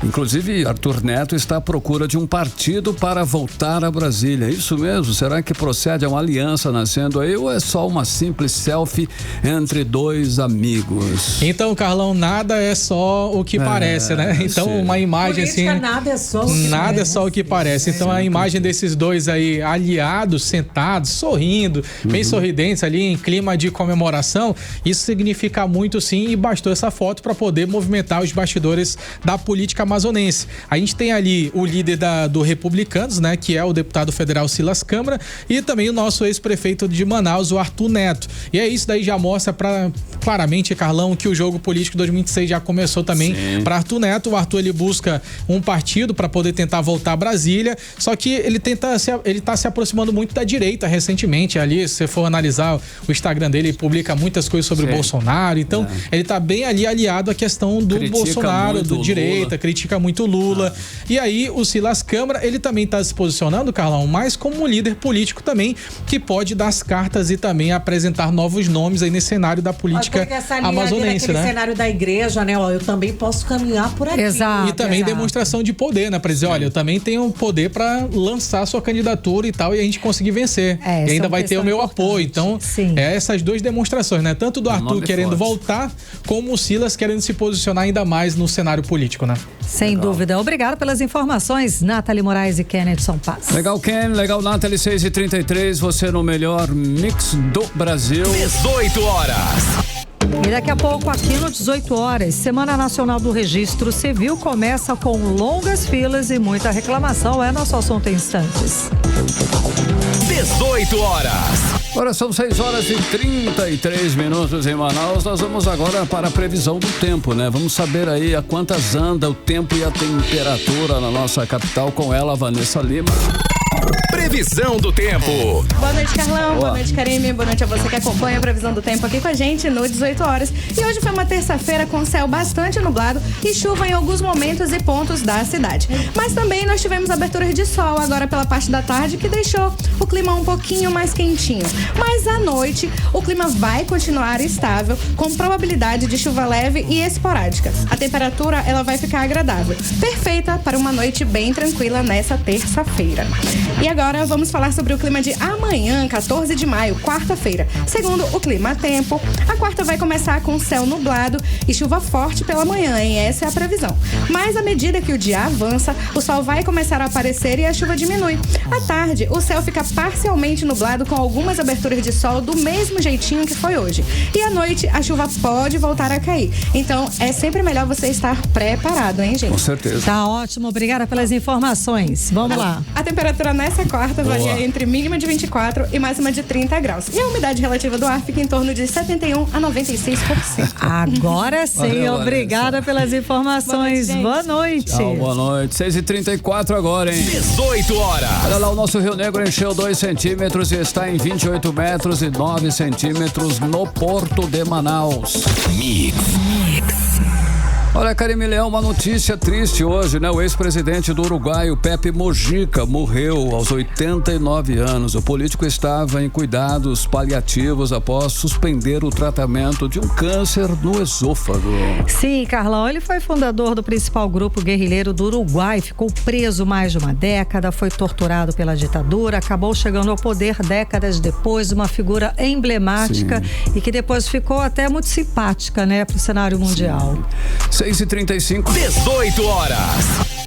Inclusive, Arthur Neto está à procura de um partido para voltar a Brasília. Isso mesmo? Será que procede a uma aliança nascendo aí ou é só uma simples selfie entre dois amigos? Então, Carlão, nada é só o que parece, né? Então, uma imagem política, assim... nada é só o que nada parece. é só o que parece. Então, a imagem desses dois aí aliados, sentados, sorrindo, bem sorridentes ali em clima de comemoração, isso significa muito sim e bastou essa foto para poder movimentar os bastidores da política amazonense. A gente tem ali o líder do Republicanos, né, que é o deputado federal Silas Câmara, e também o nosso ex-prefeito de Manaus, o Arthur Neto. E é isso daí, já mostra claramente, Carlão, que o jogo político 2026 já começou também para Arthur Neto. O Arthur, ele busca um partido para poder tentar voltar a Brasília, só que ele tá se aproximando muito da direita recentemente. Ali, se você for analisar o Instagram dele, ele publica muitas coisas sobre o Bolsonaro. Então, ele tá bem ali aliado à questão do Bolsonaro, do direita, critica muito o Lula. E aí, o Silas Câmara, ele também tá se posicionando, Carlão, mais como um líder político também, que pode dar as cartas e também apresentar novos nomes aí nesse cenário da política amazonense, né? Cenário da igreja, né? Ó, eu também posso caminhar por aqui. Exato. E também demonstração de poder, né? Pra dizer, olha, eu também tenho poder pra lançar sua candidatura e tal, e a gente conseguir vencer. E ainda vai ter o meu apoio. Então, essas duas demonstrações, né? Tanto do Arthur querendo voltar, como o Silas querendo se posicionar ainda mais no cenário político, né? Sem dúvida. Obrigado pelas informações, Nathalie Moraes e Kennedson Paz. Legal, Ken. Legal, Nathalie, 6h33. Você no melhor mix do Brasil. 18 horas. E daqui a pouco, aqui no 18 horas, Semana Nacional do Registro Civil começa com longas filas e muita reclamação. É nosso assunto em instantes. 18 horas. Agora são 6h33 em Manaus. Nós vamos agora para a previsão do tempo, né? Vamos saber aí a quantas anda o tempo e a temperatura na nossa capital. Com ela, Vanessa Lima. Previsão do tempo. Boa noite, Carlão. Boa noite, Karime. Boa noite a você que acompanha a previsão do tempo aqui com a gente no 18 horas. E hoje foi uma terça-feira com céu bastante nublado e chuva em alguns momentos e pontos da cidade. Mas também nós tivemos aberturas de sol agora pela parte da tarde, que deixou o clima um pouquinho mais quentinho. Mas à noite, o clima vai continuar estável, com probabilidade de chuva leve e esporádica. A temperatura, ela vai ficar agradável. Perfeita para uma noite bem tranquila nessa terça-feira. E agora vamos falar sobre o clima de amanhã, 14 de maio, quarta-feira. Segundo o Clima Tempo, a quarta vai começar com céu nublado e chuva forte pela manhã, hein? Essa é a previsão. Mas à medida que o dia avança, o sol vai começar a aparecer e a chuva diminui. À tarde, o céu fica parcialmente nublado com algumas aberturas de sol do mesmo jeitinho que foi hoje. E à noite, a chuva pode voltar a cair. Então, é sempre melhor você estar preparado, hein, gente? Com certeza. Tá ótimo, obrigada pelas informações. Vamos lá. A temperatura nessa quarta varia entre mínima de 24 e máxima de 30 graus. E a umidade relativa do ar fica em torno de 71 a 96%. Agora sim, Valeu, obrigada pelas informações. Boa noite. Tchau, boa noite. 6h34 agora, hein? 18 horas. Olha lá, o nosso Rio Negro encheu 2 centímetros e está em 28 metros e 9 centímetros no Porto de Manaus. Mix. Olha, Karime Leão, uma notícia triste hoje, né? O ex-presidente do Uruguai, o Pepe Mujica, morreu aos 89 anos. O político estava em cuidados paliativos após suspender o tratamento de um câncer no esôfago. Sim, Carlão, ele foi fundador do principal grupo guerrilheiro do Uruguai, ficou preso mais de uma década, foi torturado pela ditadura, acabou chegando ao poder décadas depois, uma figura emblemática e que depois ficou até muito simpática, né, para o cenário mundial. 6h35. 18 horas.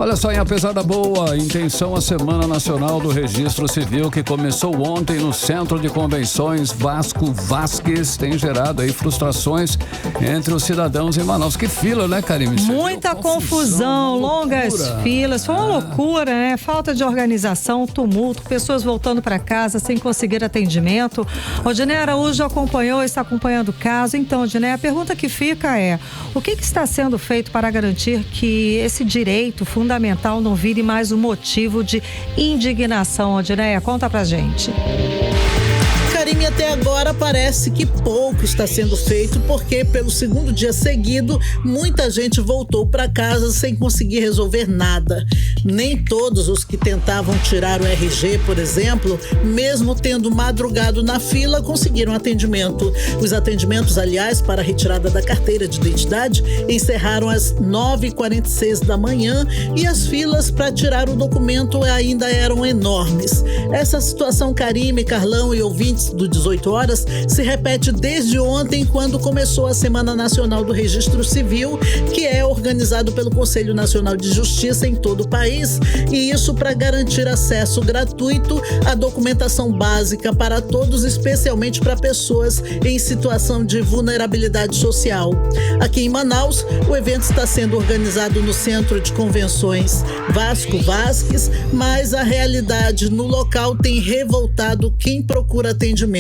Olha só, em apesar da boa intenção, a Semana Nacional do Registro Civil, que começou ontem no Centro de Convenções Vasco Vasques, tem gerado aí frustrações entre os cidadãos em Manaus. Que fila, né, Karime? Muita confusão, longas filas, foi uma loucura, né? Falta de organização, tumulto, pessoas voltando para casa sem conseguir atendimento. O Diné Araújo acompanhou e está acompanhando o caso. Então, Diné, a pergunta que fica é: o que está sendo feito para garantir que esse direito fundamental não vire mais um motivo de indignação? Diné, conta pra gente. Karime, até agora parece que pouco está sendo feito, porque pelo segundo dia seguido, muita gente voltou para casa sem conseguir resolver nada. Nem todos os que tentavam tirar o RG, por exemplo, mesmo tendo madrugado na fila, conseguiram atendimento. Os atendimentos, aliás, para a retirada da carteira de identidade, encerraram às 9h46 da manhã e as filas para tirar o documento ainda eram enormes. Essa situação, Karime, Carlão e ouvintes do 18 horas, se repete desde ontem, quando começou a Semana Nacional do Registro Civil, que é organizado pelo Conselho Nacional de Justiça em todo o país, e isso para garantir acesso gratuito à documentação básica para todos, especialmente para pessoas em situação de vulnerabilidade social. Aqui em Manaus, o evento está sendo organizado no Centro de Convenções Vasco Vasques, mas a realidade no local tem revoltado quem procura atendimento.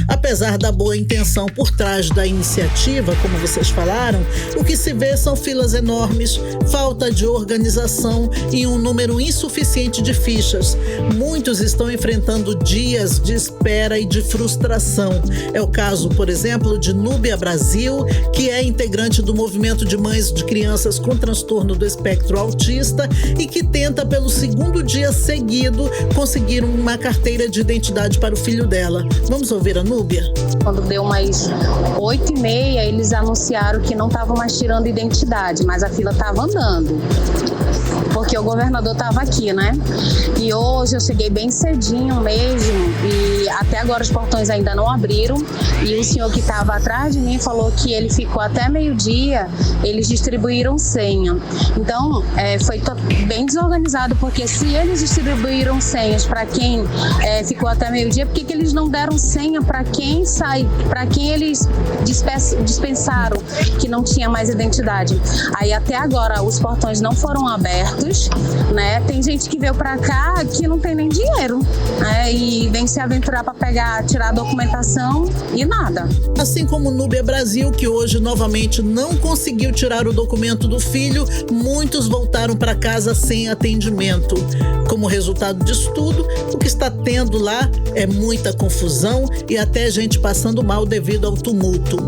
Apesar da boa intenção por trás da iniciativa, como vocês falaram, o que se vê são filas enormes, falta de organização e um número insuficiente de fichas. Muitos estão enfrentando dias de espera e de frustração. É o caso, por exemplo, de Núbia Brasil, que é integrante do movimento de mães de crianças com transtorno do espectro autista e que tenta pelo segundo dia seguido conseguir uma carteira de identidade para o filho dela. Vamos ouvir a Núbia? Quando deu umas 8h30, eles anunciaram que não estavam mais tirando identidade, mas a fila estava andando, porque o governador estava aqui, né? E hoje eu cheguei bem cedinho mesmo e até agora os portões ainda não abriram, e o senhor que estava atrás de mim falou que ele ficou até meio-dia, eles distribuíram senha. Então, foi bem desorganizado, porque se eles distribuíram senhas para quem ficou até meio-dia, por que eles não deram senha para quem para quem eles dispensaram, que não tinha mais identidade? Aí até agora os portões não foram abertos, né? Tem gente que veio para cá que não tem nem dinheiro, né? E vem se aventurar para tirar a documentação e nada. Assim como Núbia Brasil, que hoje novamente não conseguiu tirar o documento do filho, muitos voltaram para casa sem atendimento. Como resultado disso tudo, o que está tendo lá é muita confusão e até gente passando mal devido ao tumulto.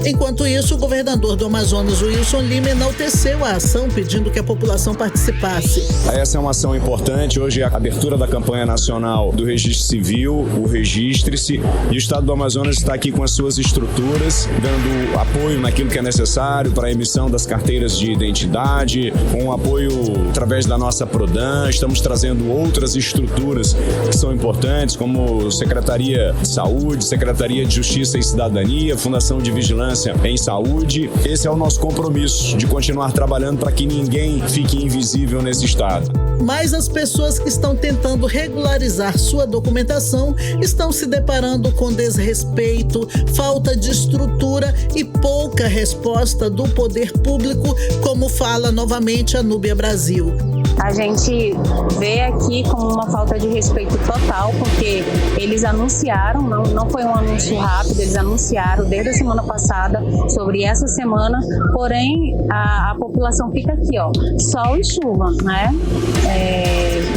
Enquanto isso, o governador do Amazonas, Wilson Lima, enalteceu a ação, pedindo que a população participasse. Essa é uma ação importante. Hoje é a abertura da campanha nacional do Registro Civil, o Registre-se, e o Estado do Amazonas está aqui com as suas estruturas, dando apoio naquilo que é necessário para a emissão das carteiras de identidade, com apoio através da nossa Prodan. Estamos trazendo outras estruturas que são importantes, como Secretaria de Saúde, Secretaria de Justiça e Cidadania, Fundação de Vigilância em Saúde. Esse é o nosso compromisso, de continuar trabalhando para que ninguém fique invisível nesse estado. Mas as pessoas que estão tentando regularizar sua documentação estão se deparando com desrespeito, falta de estrutura e pouca resposta do poder público, como fala novamente a Núbia Brasil. A gente vê aqui como uma falta de respeito total, porque eles anunciaram, não foi um anúncio rápido, eles anunciaram desde a semana passada sobre essa semana, porém a população fica aqui, ó, sol e chuva, né?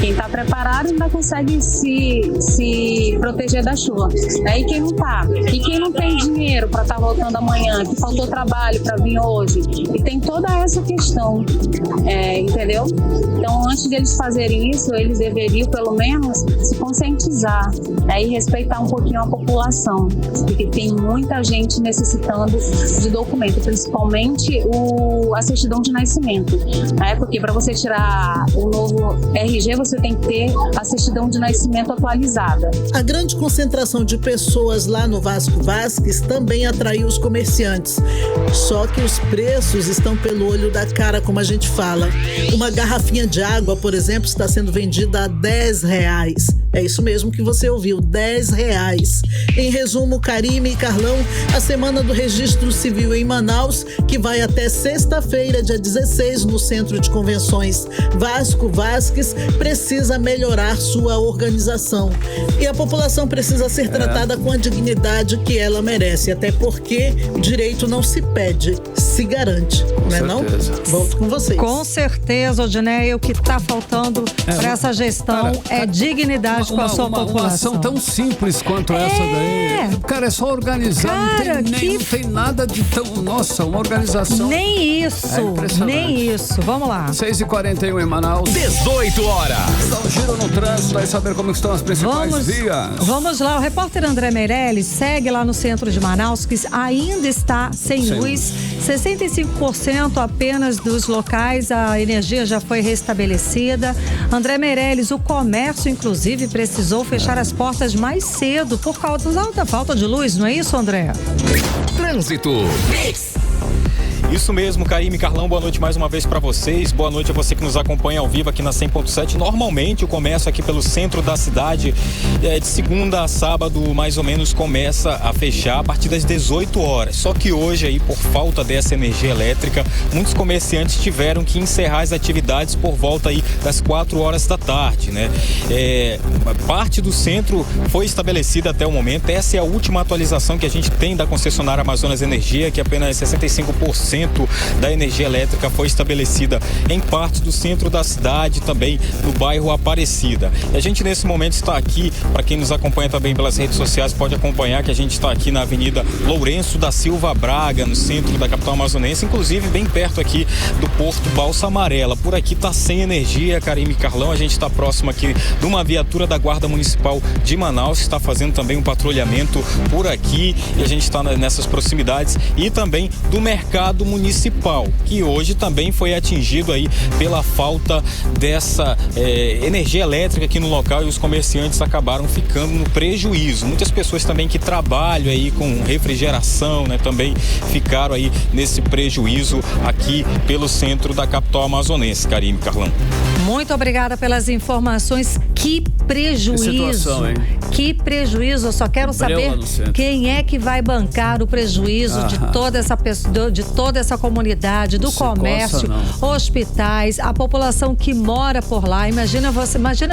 Quem está preparado ainda consegue se proteger da chuva, né? E quem não tá? E quem não tem dinheiro para estar voltando amanhã, que faltou trabalho para vir hoje, e tem toda essa questão, entendeu? Então, antes de eles fazerem isso, eles deveriam, pelo menos, se conscientizar, e respeitar um pouquinho a população, porque tem muita gente necessitando de documento, principalmente a certidão de nascimento, porque para você tirar o novo RG, você tem que ter a certidão de nascimento atualizada. A grande concentração de pessoas lá no Vasco Vasques também atraiu os comerciantes, só que os preços estão pelo olho da cara, como a gente fala. Uma garrafinha de água, por exemplo, está sendo vendida a R$10. É isso mesmo que você ouviu, R$10. Em resumo, Karime e Carlão, a Semana do Registro Civil em Manaus, que vai até sexta-feira, dia 16, no Centro de Convenções Vasco Vasques, precisa melhorar sua organização. E a população precisa ser tratada com a dignidade que ela merece, até porque direito não se pede, se garante, não é não? Volto com vocês. Com certeza, Odineia, o que está faltando para essa gestão é dignidade com a sua população. Uma ação tão simples quanto essa daí. Cara, é só organizar, Cara, não tem nada de tão... Nossa, uma organização... Nem isso. Vamos lá. 6h41 em Manaus. 18 horas. Dá um giro no trânsito e saber como estão as principais vias. Vamos lá, o repórter André Meirelles segue lá no centro de Manaus, que ainda está sem luz. 65% apenas dos locais, a energia já foi restabelecida. André Meirelles, o comércio, inclusive, precisou fechar as portas mais cedo por causa da falta de luz, não é isso, André? Trânsito. Isso mesmo, Karime, Carlão, boa noite mais uma vez para vocês. Boa noite a você que nos acompanha ao vivo aqui na 100.7. Normalmente o comércio aqui pelo centro da cidade, de segunda a sábado, mais ou menos, começa a fechar a partir das 18 horas. Só que hoje, aí, por falta dessa energia elétrica, muitos comerciantes tiveram que encerrar as atividades por volta aí das 4 horas da tarde, né? Parte do centro foi estabelecida até o momento. Essa é a última atualização que a gente tem da concessionária Amazonas Energia, que apenas 65% da energia elétrica foi estabelecida em partes do centro da cidade, também no bairro Aparecida. E a gente nesse momento está aqui, para quem nos acompanha também pelas redes sociais, pode acompanhar que a gente está aqui na Avenida Lourenço da Silva Braga, no centro da capital amazonense, inclusive bem perto aqui do Porto Balsa Amarela. Por aqui está sem energia, Karime, Carlão. A gente está próximo aqui de uma viatura da Guarda Municipal de Manaus, que está fazendo também um patrulhamento por aqui, e a gente está nessas proximidades, e também do mercado municipal, que hoje também foi atingido aí pela falta dessa energia elétrica aqui no local, e os comerciantes acabaram ficando no prejuízo. Muitas pessoas também que trabalham aí com refrigeração, né, também ficaram aí nesse prejuízo aqui pelo centro da capital amazonense. Karime, Carlão. Muito obrigada pelas informações. Que prejuízo. Que situação, hein? Que prejuízo. Eu só quero saber quem é que vai bancar o prejuízo de toda essa pessoa, de toda essa comunidade, do comércio, hospitais, a população que mora por lá. Imagina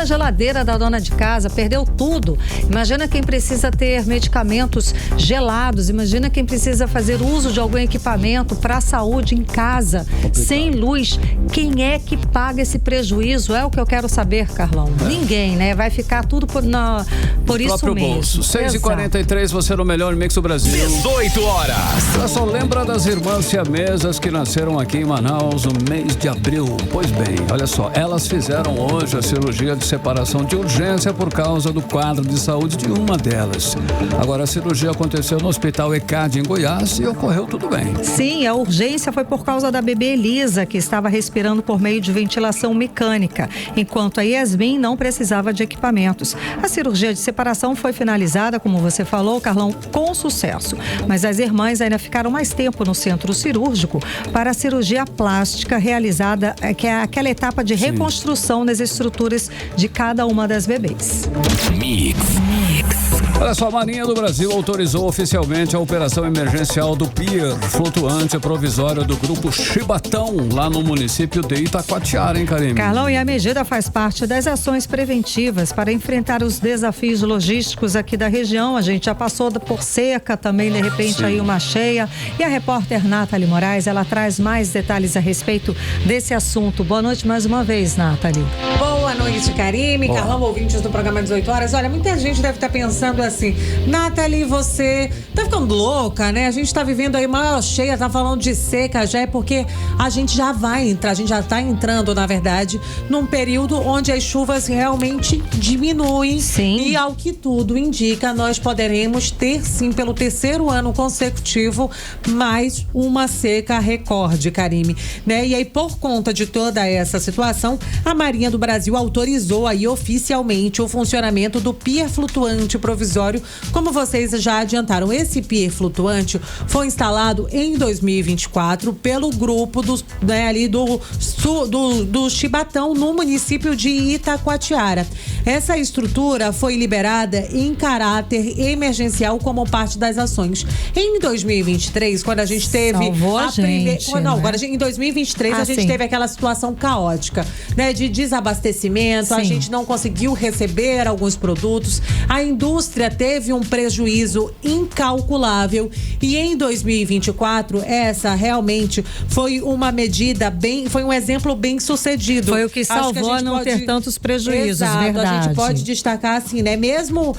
a geladeira da dona de casa, perdeu tudo. Imagina quem precisa ter medicamentos gelados, imagina quem precisa fazer uso de algum equipamento para a saúde em casa, sem luz. Quem é que paga esse prejuízo? É o que eu quero saber, Carlão. Ninguém, né? Vai ficar tudo por isso mesmo. Bolso. 6h43, você no melhor mix do Brasil. 18 horas. Eu só lembra das irmãs siamesas que nasceram aqui em Manaus no mês de abril. Pois bem, olha só, elas fizeram hoje a cirurgia de separação de urgência por causa do quadro de saúde de uma delas. Agora, a cirurgia aconteceu no Hospital ECAD em Goiás e ocorreu tudo bem. Sim, a urgência foi por causa da bebê Elisa, que estava respirando por meio de ventilação mecânica, enquanto a Yasmin não precisava de equipamentos. A cirurgia de separação foi finalizada, como você falou, Carlão, com sucesso. Mas as irmãs ainda ficaram mais tempo no centro cirúrgico para a cirurgia plástica realizada, que é aquela etapa de reconstrução das estruturas de cada uma das bebês. Mix. Olha só, a Marinha do Brasil autorizou oficialmente a operação emergencial do pier flutuante provisório do grupo Chibatão, lá no município de Itacoatiara, hein, Karime? Carlão, e a medida faz parte das ações preventivas para enfrentar os desafios logísticos aqui da região. A gente já passou por seca também, de repente aí uma cheia. E a repórter Nathalie Moraes, ela traz mais detalhes a respeito desse assunto. Boa noite mais uma vez, Nathalie. Boa noite, Karime, Carlão, ouvintes do programa 18 horas. Olha, muita gente deve estar pensando assim, Nathalie, você tá ficando louca, né? A gente tá vivendo aí uma cheia, tá falando de seca já, é porque a gente já vai entrar, a gente já tá entrando, na verdade, num período onde as chuvas realmente diminuem. Sim. E ao que tudo indica, nós poderemos ter, sim, pelo terceiro ano consecutivo, mais uma seca recorde, Karime, né? E aí, por conta de toda essa situação, a Marinha do Brasil autorizou aí oficialmente o funcionamento do pier flutuante provisório. Como vocês já adiantaram, esse pier flutuante foi instalado em 2024 pelo grupo ali do Chibatão, no município de Itacoatiara. Essa estrutura foi liberada em caráter emergencial como parte das ações. Em 2023, quando a gente teve em 2023 a gente teve aquela situação caótica, né, de desabastecimento, a gente não conseguiu receber alguns produtos, a indústria teve um prejuízo incalculável e em 2024 essa realmente foi uma medida foi um exemplo bem sucedido. Foi o que salvou a não ter tantos prejuízos, exato, verdade. A gente pode destacar assim, né? Mesmo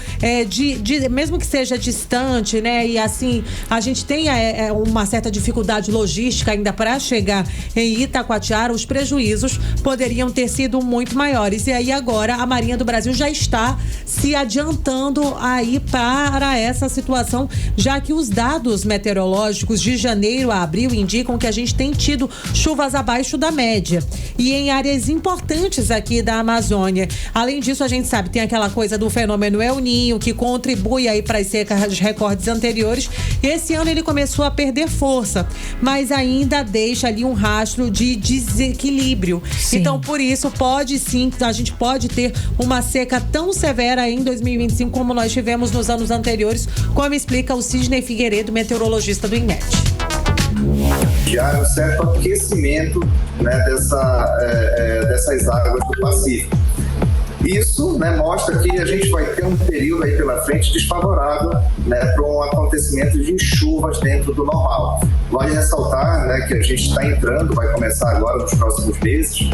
mesmo que seja distante, né? E assim, a gente tem uma certa dificuldade logística ainda para chegar em Itacoatiara, os prejuízos poderiam ter sido muito maiores. E aí agora a Marinha do Brasil já está se adiantando aí para essa situação, já que os dados meteorológicos de janeiro a abril indicam que a gente tem tido chuvas abaixo da média e em áreas importantes aqui da Amazônia. Além disso, a gente sabe, tem aquela coisa do fenômeno El Niño, que contribui aí para as secas recordes anteriores. Esse ano ele começou a perder força, mas ainda deixa ali um rastro de desequilíbrio. Sim. Então, por isso, a gente pode ter uma seca tão severa em 2025 como nós tivemos nos anos anteriores, como explica o Sidney Figueiredo, meteorologista do INMET. Já um certo aquecimento, né, dessas águas do Pacífico. Isso, né, mostra que a gente vai ter um período aí pela frente desfavorável, né, para um acontecimento de chuvas dentro do normal. Vale ressaltar, né, que a gente está entrando, vai começar agora nos próximos meses,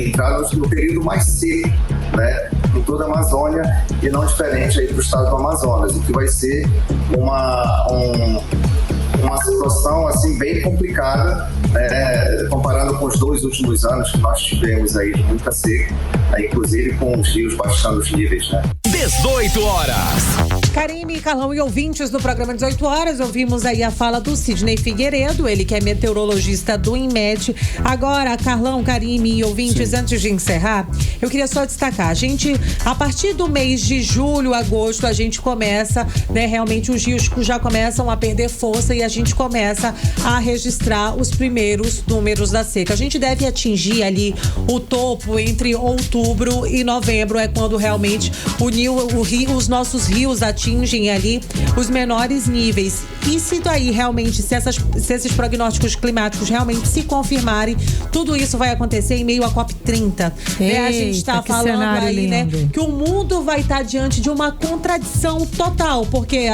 entrarmos no período mais seco, né, em toda a Amazônia e não diferente aí do estado do Amazonas, o que vai ser uma situação assim bem complicada, comparando com os 2 últimos anos que nós tivemos aí de muita seca, inclusive com os rios baixando os níveis, né? 18 horas. Karime, Carlão e ouvintes do programa 18 horas, ouvimos aí a fala do Sidney Figueiredo, ele que é meteorologista do INMET. Agora, Carlão, Karime e ouvintes, sim, antes de encerrar, eu queria só destacar, a partir do mês de julho, agosto, a gente começa, né, realmente os rios já começam a perder força e a gente começa a registrar os primeiros números da seca. A gente deve atingir ali o topo entre outubro e novembro, é quando realmente os nossos rios atingem ali os menores níveis. E se daí realmente, se esses prognósticos climáticos realmente se confirmarem, tudo isso vai acontecer em meio à COP30. A gente está falando aí, né, que o mundo vai estar diante de uma contradição total, porque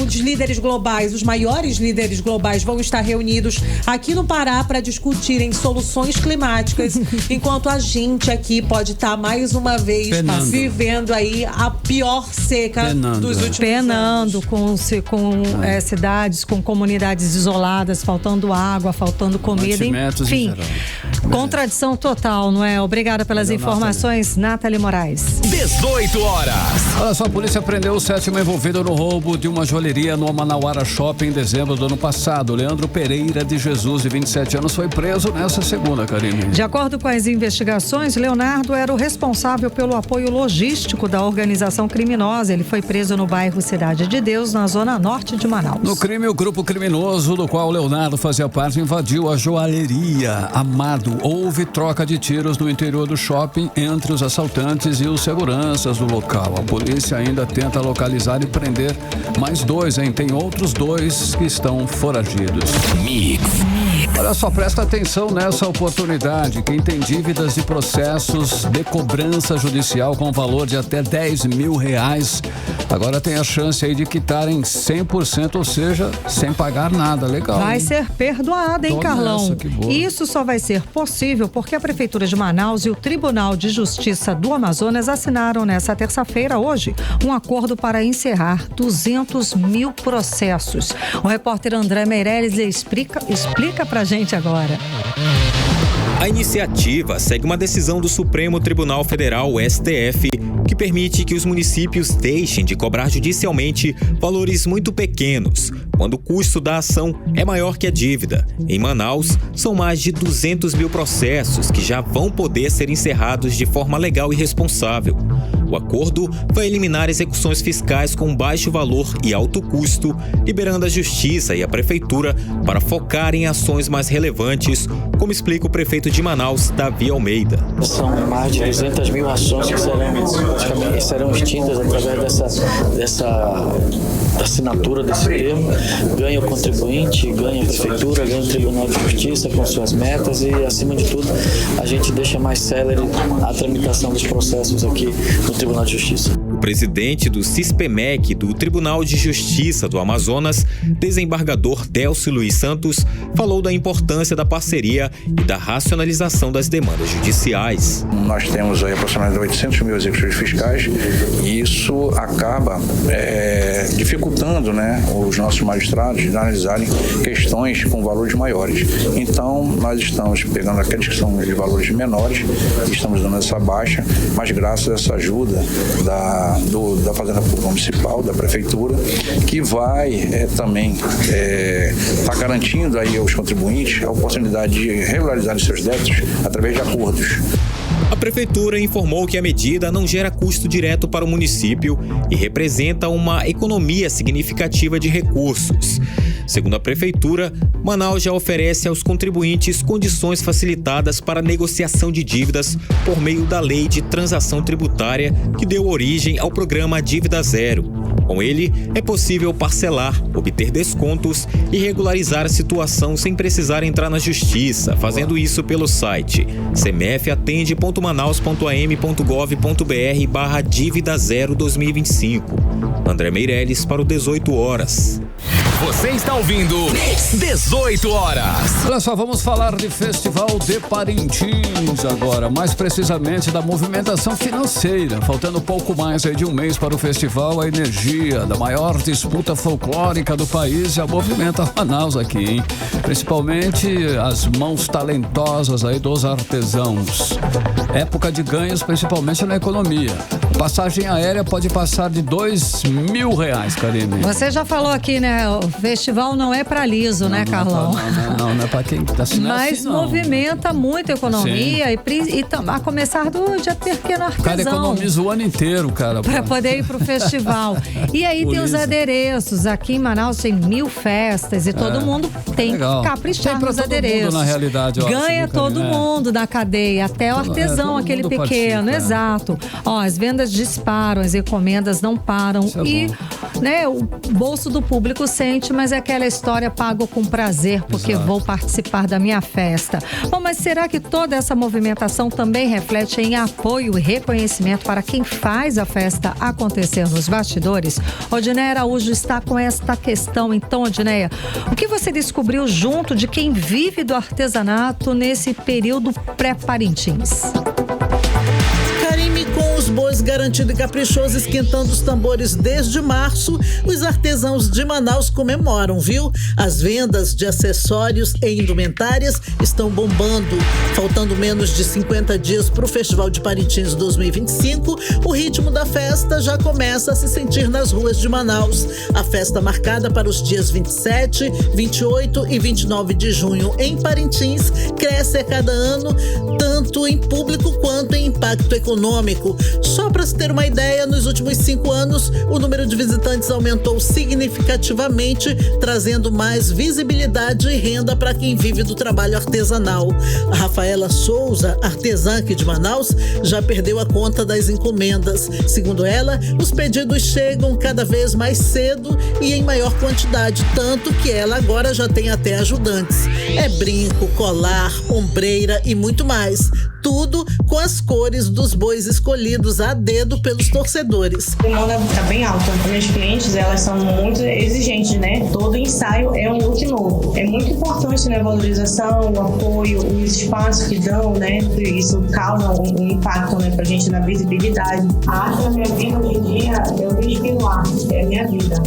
os líderes globais, os maiores líderes globais vão estar reunidos aqui no Pará para discutirem soluções climáticas, enquanto a gente aqui pode estar mais uma vez vivendo aí a pior seca dos últimos anos. Com cidades, com comunidades isoladas, faltando água, faltando comida, enfim. Contradição total, não é? Obrigada pelas informações, Nathalie Moraes. 18 horas. Olha só, a polícia prendeu o 7º envolvido no roubo de uma joalheria no Manauara Shopping em dezembro do ano passado. Leandro Pereira de Jesus, de 27 anos, foi preso nessa segunda, Karine. De acordo com as investigações, Leonardo era o responsável pelo apoio logístico da organização criminosa. Ele foi preso no bairro Cidade de Deus, na zona norte de Manaus. No crime, o grupo criminoso do qual Leonardo fazia parte invadiu a joalheria Amado. Houve troca de tiros no interior do shopping entre os assaltantes e os seguranças do local. A polícia ainda tenta localizar e prender mais 2, hein? Tem outros 2 que estão foragidos. Olha só, presta atenção nessa oportunidade. Quem tem dívidas e processos de cobrança judicial com valor de até R$10 mil, agora tem a chance aí de quitarem 100%, ou seja, sem pagar nada. Legal. Vai ser perdoada, hein, Carlão? Isso só vai ser possível porque a Prefeitura de Manaus e o Tribunal de Justiça do Amazonas assinaram nessa terça-feira, hoje, um acordo para encerrar 200 mil processos. O repórter André Meirelles explica pra gente agora. A iniciativa segue uma decisão do Supremo Tribunal Federal, STF, que permite que os municípios deixem de cobrar judicialmente valores muito pequenos, quando o custo da ação é maior que a dívida. Em Manaus, são mais de 200 mil processos que já vão poder ser encerrados de forma legal e responsável. O acordo vai eliminar execuções fiscais com baixo valor e alto custo, liberando a Justiça e a Prefeitura para focar em ações mais relevantes, como explica o prefeito de Manaus, Davi Almeida. São mais de 200 mil ações que serão extintas através dessa assinatura desse termo. Ganha o contribuinte, ganha a Prefeitura, ganha o Tribunal de Justiça com suas metas e, acima de tudo, a gente deixa mais célere a tramitação dos processos aqui no Tribunal de Justiça. O presidente do CISPEMEC do Tribunal de Justiça do Amazonas, desembargador Delcio Luiz Santos, falou da importância da parceria e da racionalização das demandas judiciais. Nós temos aí aproximadamente 800 mil executivos fiscais e isso acaba dificultando, né, os nossos magistrados de analisarem questões com valores maiores. Então, nós estamos pegando aqueles que são de valores menores e estamos dando essa baixa, mas graças a essa ajuda da Fazenda Pública Municipal, da Prefeitura, que vai também tá garantindo aí aos contribuintes a oportunidade de regularizar seus débitos através de acordos. A Prefeitura informou que a medida não gera custo direto para o município e representa uma economia significativa de recursos. Segundo a Prefeitura, Manaus já oferece aos contribuintes condições facilitadas para negociação de dívidas por meio da Lei de Transação Tributária, que deu origem ao programa Dívida Zero. Com ele, é possível parcelar, obter descontos e regularizar a situação sem precisar entrar na justiça, fazendo isso pelo site cmfatende.manaus.am.gov.br/dívida zero 2025. André Meirelles para o 18 horas. Você está ouvindo 18 horas. Olha só, vamos falar de Festival de Parintins agora, mais precisamente da movimentação financeira. Faltando pouco mais aí de um mês para o festival, a energia da maior disputa folclórica do país já movimenta Manaus aqui, hein? Principalmente as mãos talentosas aí dos artesãos. Época de ganhos, principalmente na economia. Passagem aérea pode passar de R$2.000, Karine. Você já falou aqui, né? O festival não é para liso, né, Carlão? Não é para quem tá assinando. Mas assim, movimenta muito a economia e a começar do dia pequeno artesão. O cara economiza o ano inteiro, cara. Para poder ir pro festival. E aí tem os adereços. Aqui em Manaus tem 1000 festas e todo mundo tem que caprichar nos adereços. Mundo, na realidade, ganha todo mundo na cadeia, até o artesão, aquele pequeno. Exato. Ó, as vendas disparam, as encomendas não param e né, o bolso do público sente, mas é aquela história pago com prazer, porque vou participar da minha festa. Bom, mas será que toda essa movimentação também reflete em apoio e reconhecimento para quem faz a festa acontecer nos bastidores? Odineia Araújo está com esta questão. Então, Odineia, o que você descobriu junto de quem vive do artesanato nesse período pré-Parintins? Com os bois garantido e caprichoso esquentando os tambores desde março, os artesãos de Manaus comemoram, viu? As vendas de acessórios e indumentárias estão bombando. Faltando menos de 50 dias para o Festival de Parintins 2025, o ritmo da festa já começa a se sentir nas ruas de Manaus. A festa marcada para os dias 27, 28 e 29 de junho em Parintins cresce a cada ano, tanto em público quanto em impacto econômico. Só para se ter uma ideia, nos últimos 5 anos, o número de visitantes aumentou significativamente, trazendo mais visibilidade e renda para quem vive do trabalho artesanal. A Rafaela Souza, artesã aqui de Manaus, já perdeu a conta das encomendas. Segundo ela, os pedidos chegam cada vez mais cedo e em maior quantidade, tanto que ela agora já tem até ajudantes. É brinco, colar, ombreira e muito mais. Tudo com as cores dos bois escolhidos a dedo pelos torcedores. A demanda está bem alta. Minhas clientes, elas são muito exigentes, né? Todo ensaio é um look novo. É muito importante, né? A valorização, o apoio, os espaços que dão, né? Isso causa um impacto, né? Pra gente na visibilidade. A arte da minha vida hoje em dia, eu vejo arte, é a minha vida. Eu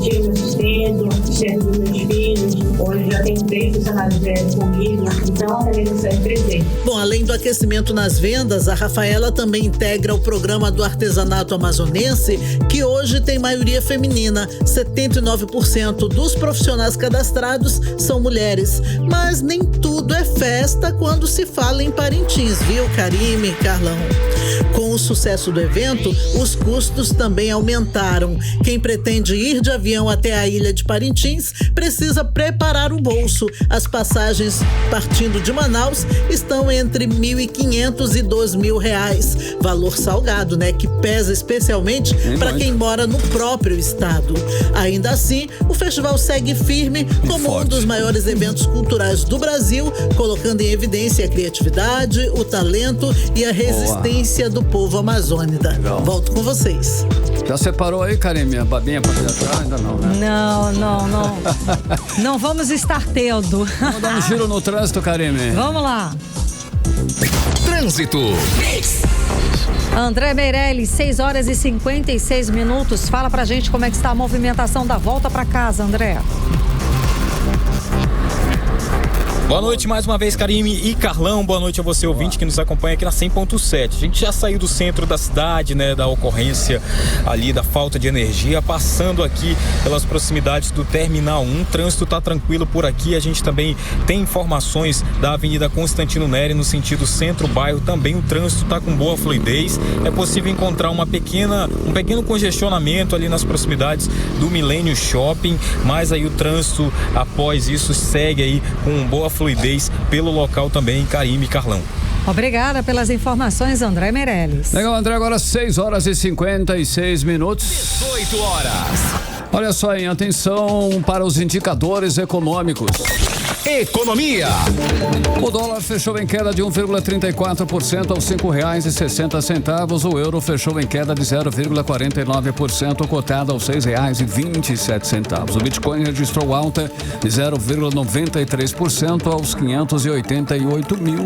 tiro meu sustento dos meus filhos. Hoje já tenho 3 funcionários comigo. Então, a gente consegue crescer. Bom, além do aquecimento nas vendas, a Rafaela também integra o programa do artesanato amazonense, que hoje tem maioria feminina. 79% dos profissionais cadastrados são mulheres. Mas nem tudo é festa quando se fala em Parintins, viu, Karime e Carlão? Com o sucesso do evento, os custos também aumentaram. Quem pretende ir de avião até a ilha de Parintins precisa preparar parar o bolso. As passagens partindo de Manaus estão entre R$ 1.500 e R$ 2.000. Valor salgado, né? Que pesa especialmente para quem mora no próprio estado. Ainda assim, o festival segue firme como um dos maiores eventos culturais do Brasil, colocando em evidência a criatividade, o talento e a resistência do povo amazônida. Legal. Volto com vocês. Já separou aí, Karime, a babinha pra viajar? Ainda não, né? Não. Não vamos estar tendo. Vamos dar um giro no trânsito, Karime. Vamos lá. Trânsito. André Meirelles, 6 horas e 56 minutos. Fala pra gente como é que está a movimentação da volta pra casa, André. Boa noite mais uma vez, Karime e Carlão. Boa noite a você, ouvinte, que nos acompanha aqui na 100.7. A gente já saiu do centro da cidade, né, da ocorrência ali da falta de energia, passando aqui pelas proximidades do Terminal 1. O trânsito tá tranquilo por aqui. A gente também tem informações da Avenida Constantino Neri no sentido centro-bairro. Também o trânsito tá com boa fluidez. É possível encontrar um pequeno congestionamento ali nas proximidades do Millennium Shopping, mas aí o trânsito após isso segue aí com boa fluidez pelo local também, Karime e Carlão. Obrigada pelas informações, André Meirelles. Legal, André, agora 6 horas e 56 minutos. 18 horas. Olha só, hein, atenção para os indicadores econômicos. Economia. O dólar fechou em queda de 1,34% aos R$ 5,60. O euro fechou em queda de 0,49%, cotado aos R$ 6,27. O Bitcoin registrou alta de 0,93% aos R$588 mil.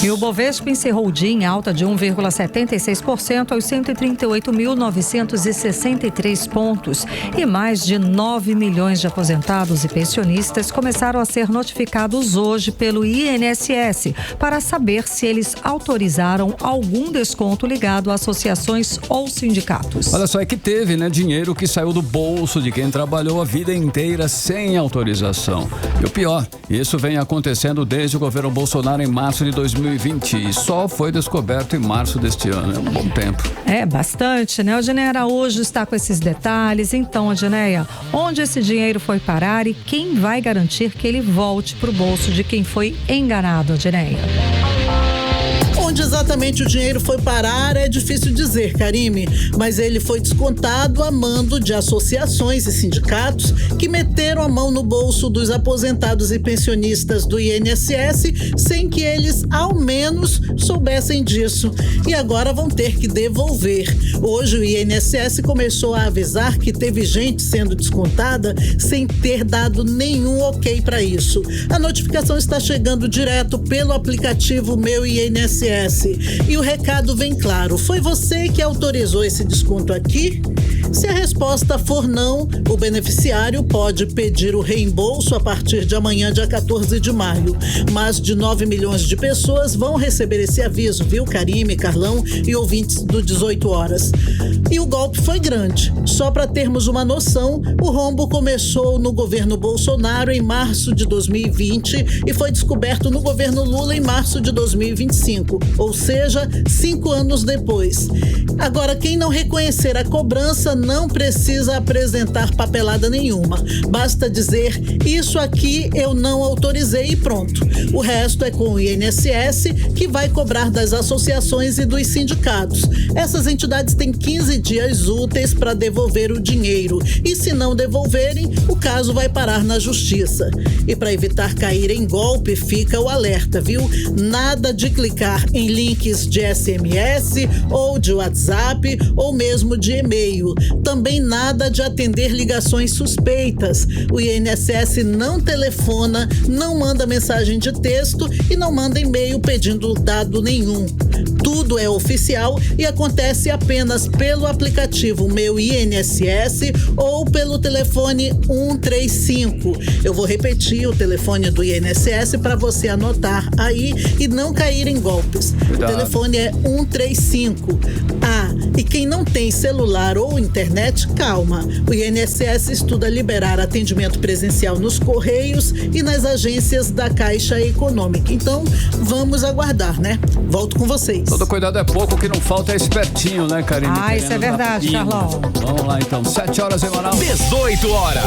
E o Bovespa encerrou o dia em alta de 1,76% aos 138.963 pontos. E mais de 9 milhões de aposentados e pensionistas começaram a ser notificados hoje pelo INSS para saber se eles autorizaram algum desconto ligado a associações ou sindicatos. Olha só, é que teve, né, dinheiro que saiu do bolso de quem trabalhou a vida inteira sem autorização. E o pior, isso vem acontecendo desde o governo Bolsonaro em março de 2020 e só foi descoberto em março deste ano. É um bom tempo. É bastante, né? O Odneia Araújo está com esses detalhes. Então, Odneia, onde esse dinheiro foi parar e quem vai garantir que ele volte para o bolso de quem foi enganado, Odneia? Onde exatamente o dinheiro foi parar é difícil dizer, Karime, mas ele foi descontado a mando de associações e sindicatos que meteram a mão no bolso dos aposentados e pensionistas do INSS sem que eles, ao menos, soubessem disso. E agora vão ter que devolver. Hoje o INSS começou a avisar que teve gente sendo descontada sem ter dado nenhum ok para isso. A notificação está chegando direto pelo aplicativo Meu INSS. E o recado vem claro: foi você que autorizou esse desconto aqui? Se a resposta for não, o beneficiário pode pedir o reembolso a partir de amanhã, dia 14 de maio. Mais de 9 milhões de pessoas vão receber esse aviso, viu, Karime, Carlão e ouvintes do 18 horas. E o golpe foi grande. Só para termos uma noção, o rombo começou no governo Bolsonaro em março de 2020 e foi descoberto no governo Lula em março de 2025, ou seja, 5 anos depois. Agora, quem não reconhecer a cobrança não precisa apresentar papelada nenhuma. Basta dizer: isso aqui eu não autorizei e pronto. O resto é com o INSS, que vai cobrar das associações e dos sindicatos. Essas entidades têm 15 dias úteis para devolver o dinheiro e, se não devolverem, o caso vai parar na justiça. E para evitar cair em golpe, fica o alerta, viu? Nada de clicar em links de SMS ou de WhatsApp ou mesmo de e-mail. Também nada de atender ligações suspeitas. O INSS não telefona, não manda mensagem de texto e não manda e-mail pedindo dado nenhum. Tudo é oficial e acontece apenas pelo aplicativo Meu INSS ou pelo telefone 135. Eu vou repetir o telefone do INSS para você anotar aí e não cair em golpes. Cuidado. O telefone é 135. E quem não tem celular ou internet, calma. O INSS estuda liberar atendimento presencial nos Correios e nas agências da Caixa Econômica. Então, vamos aguardar, né? Volto com vocês. Todo cuidado é pouco, o que não falta é espertinho, né, Karine? Isso é verdade, Carlão. Vamos lá, então. 7 horas em Manaus. 18 horas.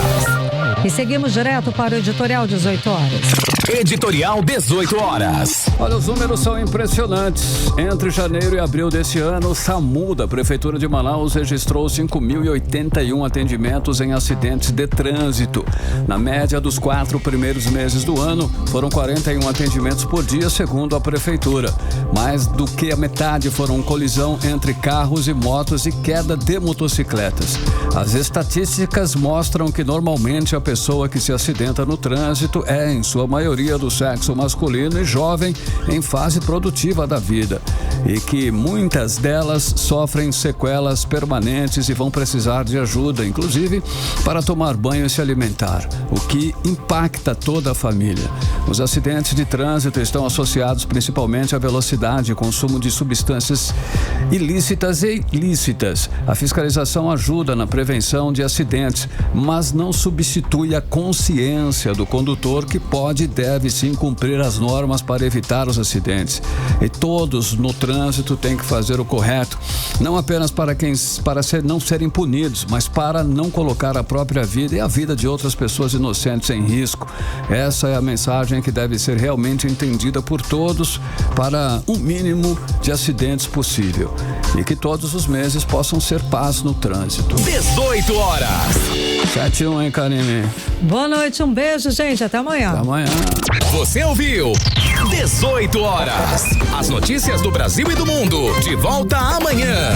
E seguimos direto para o editorial 18 horas. Editorial 18 horas. Olha, os números são impressionantes. Entre janeiro e abril desse ano, o SAMU da Prefeitura de Manaus registrou 5.081 atendimentos em acidentes de trânsito. Na média dos 4 primeiros meses do ano, foram 41 atendimentos por dia, segundo a Prefeitura. Mais do que a metade foram colisão entre carros e motos e queda de motocicletas. As estatísticas mostram que normalmente a pessoa que se acidenta no trânsito é, em sua maioria, do sexo masculino e jovem em fase produtiva da vida, e que muitas delas sofrem sequelas permanentes e vão precisar de ajuda, inclusive para tomar banho e se alimentar, o que impacta toda a família. Os acidentes de trânsito estão associados principalmente à velocidade e consumo de substâncias ilícitas e ilícitas. A fiscalização ajuda na prevenção de acidentes, mas não substitui a consciência do condutor, que pode e deve sim cumprir as normas para evitar os acidentes. E todos no trânsito têm que fazer o correto, não apenas para não serem punidos, mas para não colocar a própria vida e a vida de outras pessoas inocentes em risco. Essa é a mensagem que deve ser realmente entendida por todos, para um mínimo de acidentes possível, e que todos os meses possam ser paz no trânsito. 18 horas. 7-1, hein, Karine? Boa noite, um beijo, gente. Até amanhã. Até amanhã. Você ouviu 18 horas. As notícias do Brasil e do mundo. De volta amanhã.